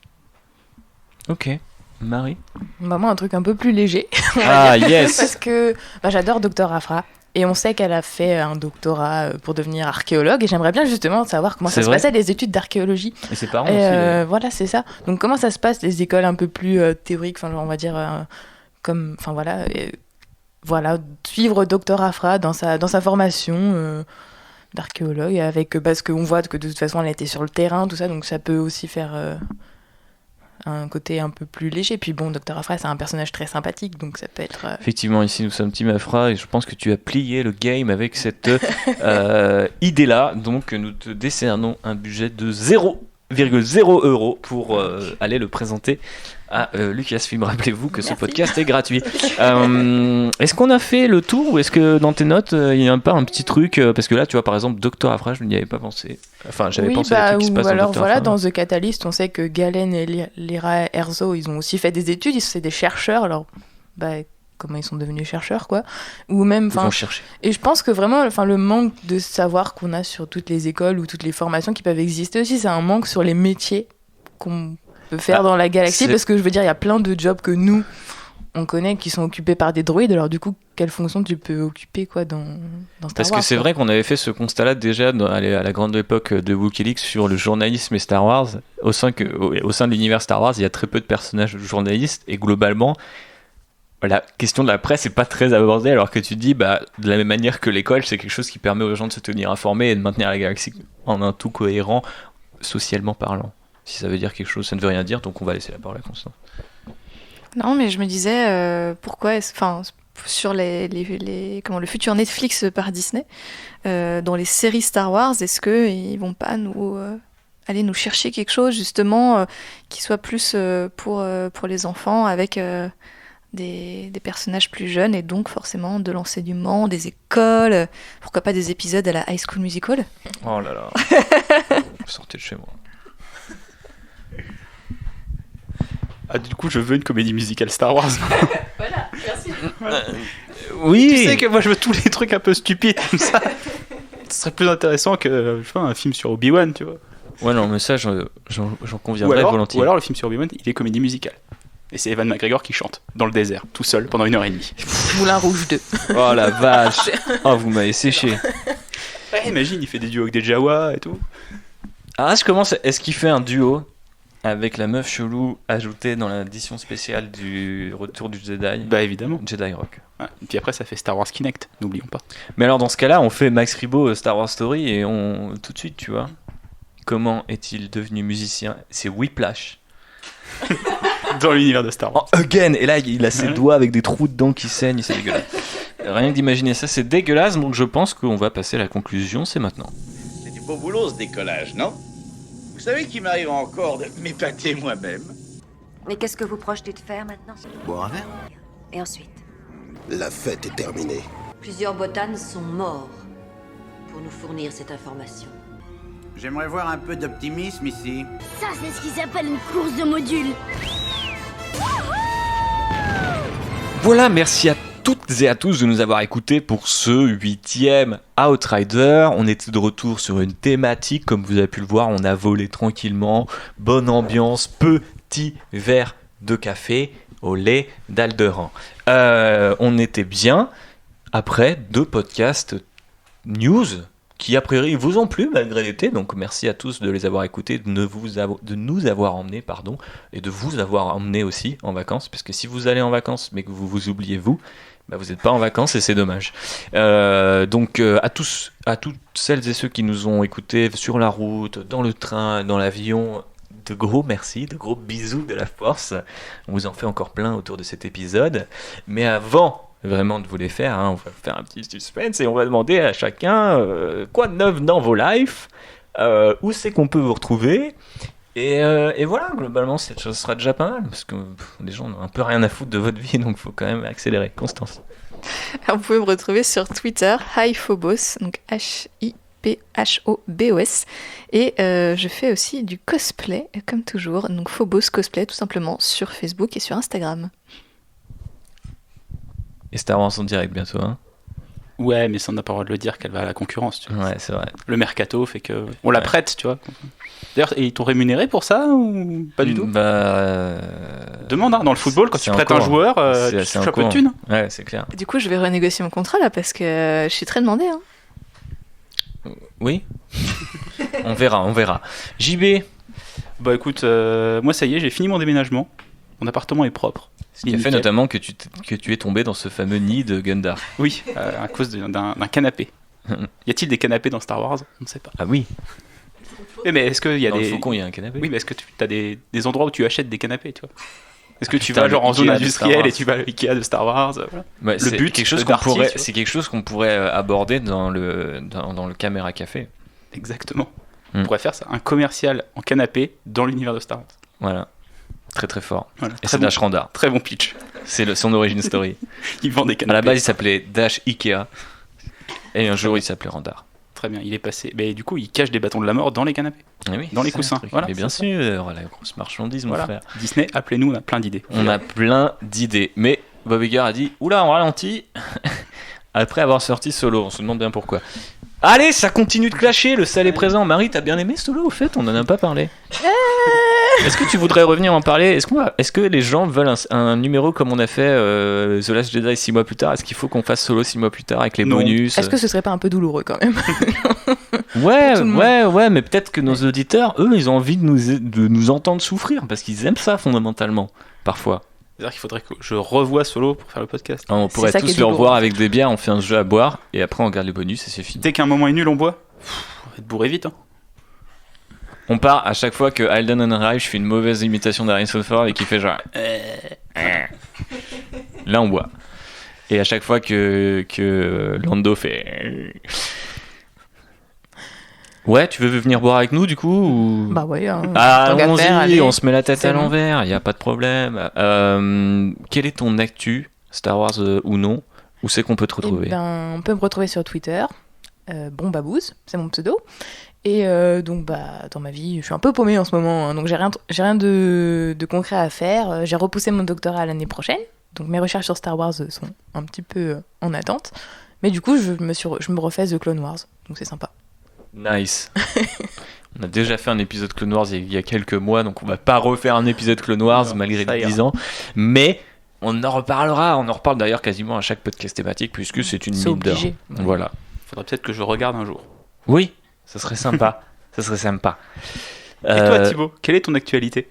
Ok. Marie? Bah moi, un truc un peu plus léger. Ah, yes. Parce que j'adore Dr. Afra. Et on sait qu'elle a fait un doctorat pour devenir archéologue. Et j'aimerais bien justement savoir comment ça se passait, les études d'archéologie. Et ses parents aussi. Voilà, c'est ça. Donc comment ça se passe, les écoles un peu plus théoriques, on va dire, comme... Enfin voilà, voilà, suivre Dr. Afra dans sa formation d'archéologue. Parce qu'on voit que de toute façon, elle était sur le terrain, tout ça. Donc ça peut aussi faire... un côté un peu plus léger. Puis bon, Dr. Afra, c'est un personnage très sympathique, donc ça peut être... Effectivement, ici nous sommes Team Afra et je pense que tu as plié le game avec cette idée-là. Donc nous te décernons un budget de 0,0 € pour aller le présenter à Lucasfilm. Rappelez-vous que ce podcast est gratuit. Est-ce qu'on a fait le tour ou est-ce que dans tes notes il n'y a pas un petit truc parce que là tu vois par exemple Dr. Afra, je n'y avais pas pensé. Enfin j'avais pensé à des trucs qui se passent alors dans Dr. voilà, Afra. dans The Catalyst, on sait que Galen et Lyra Erzo, ils ont aussi fait des études, c'est des chercheurs, alors comment ils sont devenus chercheurs quoi, ou même Ils vont chercher. et je pense que vraiment le manque de savoir qu'on a sur toutes les écoles ou toutes les formations qui peuvent exister aussi, c'est un manque sur les métiers qu'on peut faire dans la galaxie, parce que je veux dire il y a plein de jobs que nous on connaît qui sont occupés par des droïdes, alors du coup quelle fonction tu peux occuper quoi dans Star Parce Wars, que c'est quoi. vrai qu'on avait fait ce constat-là déjà à la grande époque de WikiLeaks sur le journalisme et Star Wars. Au sein de l'univers Star Wars, il y a très peu de personnages journalistes et globalement, la question de la presse n'est pas très abordée, alors que tu te dis, de la même manière que l'école, c'est quelque chose qui permet aux gens de se tenir informés et de maintenir la galaxie en un tout cohérent, socialement parlant. Si ça veut dire quelque chose, ça ne veut rien dire, donc on va laisser la parole à Constance. Non, mais je me disais, pourquoi sur le futur Netflix par Disney, dans les séries Star Wars, est-ce qu'ils vont pas aller nous chercher quelque chose justement qui soit plus pour les enfants avec des personnages plus jeunes et donc forcément de l'enseignement, des écoles, pourquoi pas des épisodes à la High School Musical. Oh là là, sortez de chez moi. Ah, du coup, je veux une comédie musicale Star Wars. Voilà, merci. Oui. Tu sais que moi, je veux tous les trucs un peu stupides comme ça. Ce serait plus intéressant que un film sur Obi-Wan, tu vois. Ouais, non, mais ça, j'en conviendrais volontiers. Ou alors, le film sur Obi-Wan, il est comédie musicale. Et c'est Ewan McGregor qui chante dans le désert, tout seul, pendant 1h30. Moulin Rouge 2. Oh la vache. Oh, vous m'avez séché. Ouais, imagine, il fait des duos avec des Jawa et tout. Ah, je commence. Est-ce qu'il fait un duo avec la meuf chelou ajoutée dans l'édition spéciale du Retour du Jedi? Bah évidemment. Jedi Rock. Ouais. Et puis après, ça fait Star Wars Kinect, n'oublions pas. Mais alors, dans ce cas-là, on fait Max Ribot Star Wars Story et on tout de suite, tu vois. Comment est-il devenu musicien? C'est Whiplash. Dans l'univers de Star Wars. Oh, again. Et là, il a ses doigts avec des trous dedans qui saignent, c'est dégueulasse. Rien que d'imaginer ça, c'est dégueulasse. Donc je pense qu'on va passer à la conclusion, c'est maintenant. C'est du beau boulot ce décollage, non? Vous savez qu'il m'arrive encore de m'épater moi-même. Mais qu'est-ce que vous projetez de faire maintenant? Boire un verre? Et ensuite? La fête est terminée. Plusieurs Botans sont morts pour nous fournir cette information. J'aimerais voir un peu d'optimisme ici. Ça, c'est ce qui s'appelle une course de modules. Voilà, merci à toutes et à tous de nous avoir écoutés pour ce 8e Outrider. On était de retour sur une thématique, comme vous avez pu le voir, on a volé tranquillement, bonne ambiance, petit verre de café au lait d'Alderan. On était bien après 2 podcasts news qui a priori vous ont plu malgré l'été, donc merci à tous de les avoir écoutés, de nous avoir emmenés, et de vous avoir emmenés aussi en vacances, parce que si vous allez en vacances mais que vous vous oubliez vous n'êtes pas en vacances et c'est dommage. Donc à toutes celles et ceux qui nous ont écoutés sur la route, dans le train, dans l'avion, de gros merci, de gros bisous de la force. On vous en fait encore plein autour de cet épisode, mais avant vraiment de vous les faire, on va faire un petit suspense et on va demander à chacun quoi de neuf dans vos lives, où c'est qu'on peut vous retrouver, et voilà, globalement ça sera déjà pas mal, parce que les gens n'ont un peu rien à foutre de votre vie, donc il faut quand même accélérer. Constance. Alors, vous pouvez me retrouver sur Twitter, HiPhobos, donc HiPhobos, et je fais aussi du cosplay, comme toujours, donc Phobos Cosplay tout simplement sur Facebook et sur Instagram. Et Star Wars en direct bientôt, hein? Ouais, mais ça on n'a pas le droit de le dire qu'elle va à la concurrence. Tu vois. Ouais, c'est vrai. Le mercato fait que on la prête, tu vois. D'ailleurs, ils t'ont rémunéré pour ça ou pas du tout? Demande, dans le football, quand tu prêtes un joueur, tu touches un peu de thunes. Ouais, c'est clair. Du coup, je vais renégocier mon contrat là parce que je suis très demandé. Hein. Oui. on verra. JB. Bah écoute, moi ça y est, j'ai fini mon déménagement. Mon appartement est propre. Ce qui a fait notamment que tu es tombé dans ce fameux nid de Gundar. Oui, à cause d'un canapé. Y a-t-il des canapés dans Star Wars? On ne sait pas. Ah oui. Mais est-ce qu'il y a dans des... le Faucon, il y a un canapé. Oui, mais est-ce que tu as des endroits où tu achètes des canapés, tu vois? Est-ce que tu vas genre en zone industrielle et tu vas à l'Ikea de Star Wars, voilà. Ouais, le but, c'est quelque chose qu'on pourrait aborder dans le Caméra Café. Exactement. On pourrait faire ça, un commercial en canapé dans l'univers de Star Wars. Voilà. Très très fort. Voilà, et c'est Dash Randar. Très bon pitch. C'est son origin story. Il vend des canapés. À la base, il s'appelait Dash Ikea. Et un jour, il s'appelait Randar. Très bien, il est passé. Mais du coup, il cache des bâtons de la mort dans les canapés. Oui, dans les coussins. Voilà, mais bien sûr, la grosse marchandise, mon frère. Disney, appelez-nous, on a plein d'idées. On a plein d'idées. Mais Bob Iger a dit oula, on ralentit. Après avoir sorti Solo, on se demande bien pourquoi. Allez, ça continue de clasher, le sale est présent. Marie, t'as bien aimé Solo au fait? On en a pas parlé. Est-ce que tu voudrais revenir en parler? Est-ce que les gens veulent un numéro comme on a fait The Last Jedi 6 mois plus tard? Est-ce qu'il faut qu'on fasse Solo 6 mois plus tard avec les bonus? Est-ce que ce serait pas un peu douloureux quand même? Ouais, mais peut-être que nos auditeurs, eux, ils ont envie de nous entendre souffrir parce qu'ils aiment ça fondamentalement, parfois. C'est-à-dire qu'il faudrait que je revoie Solo pour faire le podcast. On pourrait tous le revoir avec des bières, on fait un jeu à boire, et après on regarde les bonus et c'est fini. Dès qu'un moment est nul, on boit. On va être bourré vite. Hein. On part à chaque fois que Alden arrive, je fais une mauvaise imitation d'Harrison Ford et qu'il fait genre... Là on boit. Et à chaque fois que Lando fait... Ouais, tu veux venir boire avec nous du coup ou... Bah ouais. Allons-y, on se met la tête à l'envers, y a pas de problème. Quel est ton actu, Star Wars ou non? Où c'est qu'on peut te retrouver? On peut me retrouver sur Twitter. Bon Babouze, c'est mon pseudo. Et donc dans ma vie, je suis un peu paumée en ce moment, hein, donc j'ai rien de concret à faire. J'ai repoussé mon doctorat à l'année prochaine, donc mes recherches sur Star Wars sont un petit peu en attente. Mais du coup, je me refais The Clone Wars, donc c'est sympa. Nice. On a déjà fait un épisode Clone Wars il y a quelques mois, donc on va pas refaire un épisode Clone Wars malgré les 10 ans. Mais on en reparlera. On en reparle d'ailleurs quasiment à chaque podcast thématique puisque c'est une mine d'or. Voilà. Faudrait peut-être que je regarde un jour. Oui, ça serait sympa. Ça serait sympa. Et toi, Thibaut, quelle est ton actualité?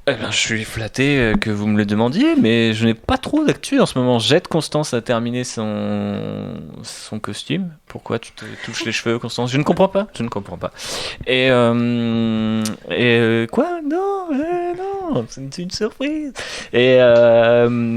Je suis flatté que vous me le demandiez, mais je n'ai pas trop d'actu en ce moment. Jette Constance a terminé son costume. Pourquoi tu te touches les cheveux, Constance? Je ne comprends pas. Et quoi? Non, c'est une surprise. Et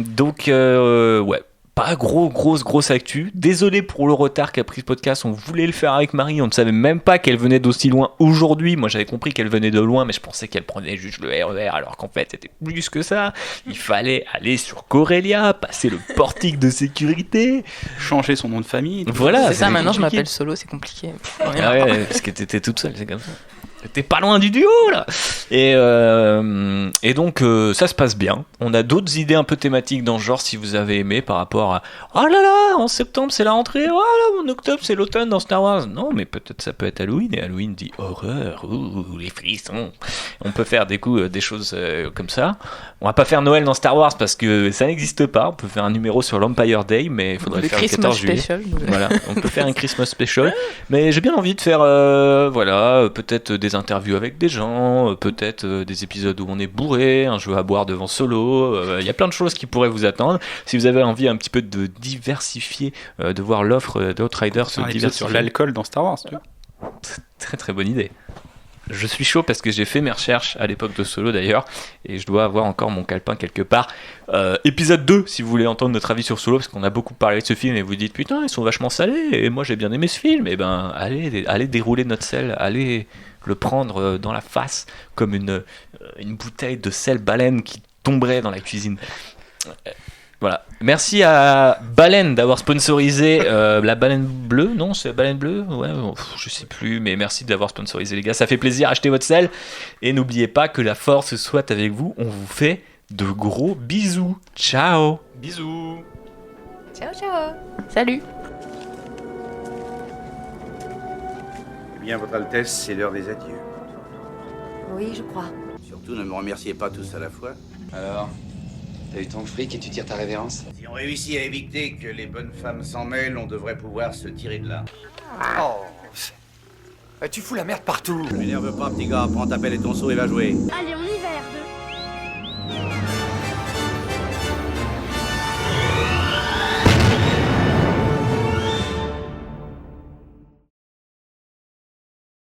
donc, ouais. Pas grosse actu. Désolé pour le retard qu'a pris ce podcast. On voulait le faire avec Marie. On ne savait même pas qu'elle venait d'aussi loin aujourd'hui. Moi, j'avais compris qu'elle venait de loin, mais je pensais qu'elle prenait juste le RER, alors qu'en fait, c'était plus que ça. Il fallait aller sur Corellia, passer le portique de sécurité, changer son nom de famille. Voilà. C'est ça, maintenant, je m'appelle Solo, c'est compliqué. Ouais, parce que t'étais toute seule, c'est comme ça. T'es pas loin du duo là. Et donc ça se passe bien. On a d'autres idées un peu thématiques dans ce genre si vous avez aimé par rapport à oh là là, en septembre c'est la rentrée, oh là en octobre c'est l'automne dans Star Wars. Non mais peut-être ça peut être Halloween et Halloween dit horreur, les frissons. On peut faire des choses comme ça. On va pas faire Noël dans Star Wars parce que ça n'existe pas. On peut faire un numéro sur l'Empire Day mais il faudrait le faire le 14 juillet. Special. Voilà, on peut faire un Christmas special. Mais j'ai bien envie de faire peut-être des interviews avec des gens, peut-être des épisodes où on est bourré, un jeu à boire devant Solo, il y a plein de choses qui pourraient vous attendre. Si vous avez envie un petit peu de diversifier, de voir l'offre de Outrider se diversifier. Sur l'alcool dans Star Wars, tu vois. Très très bonne idée. Je suis chaud parce que j'ai fait mes recherches à l'époque de Solo d'ailleurs, et je dois avoir encore mon calepin quelque part. Épisode 2, si vous voulez entendre notre avis sur Solo, parce qu'on a beaucoup parlé de ce film et vous dites putain, ils sont vachement salés, et moi j'ai bien aimé ce film, et ben allez dérouler notre sel, allez le prendre dans la face comme une bouteille de sel baleine qui tomberait dans la cuisine. Voilà. Merci à Baleine d'avoir sponsorisé la baleine bleue. Non, c'est la baleine bleue. Ouais, je sais plus, mais merci d'avoir sponsorisé les gars. Ça fait plaisir. Achetez votre sel et n'oubliez pas que la force soit avec vous. On vous fait de gros bisous. Ciao. Bisous. Ciao. Salut. Eh bien, Votre Altesse, c'est l'heure des adieux. Oui, je crois. Surtout, ne me remerciez pas tous à la fois. Alors, t'as eu ton fric et tu tires ta révérence? Si on réussit à éviter que les bonnes femmes s'en mêlent, on devrait pouvoir se tirer de là. Oh, tu fous la merde partout. Ne m'énerve pas, petit gars. Prends ta pelle et ton seau et va jouer. Allez, on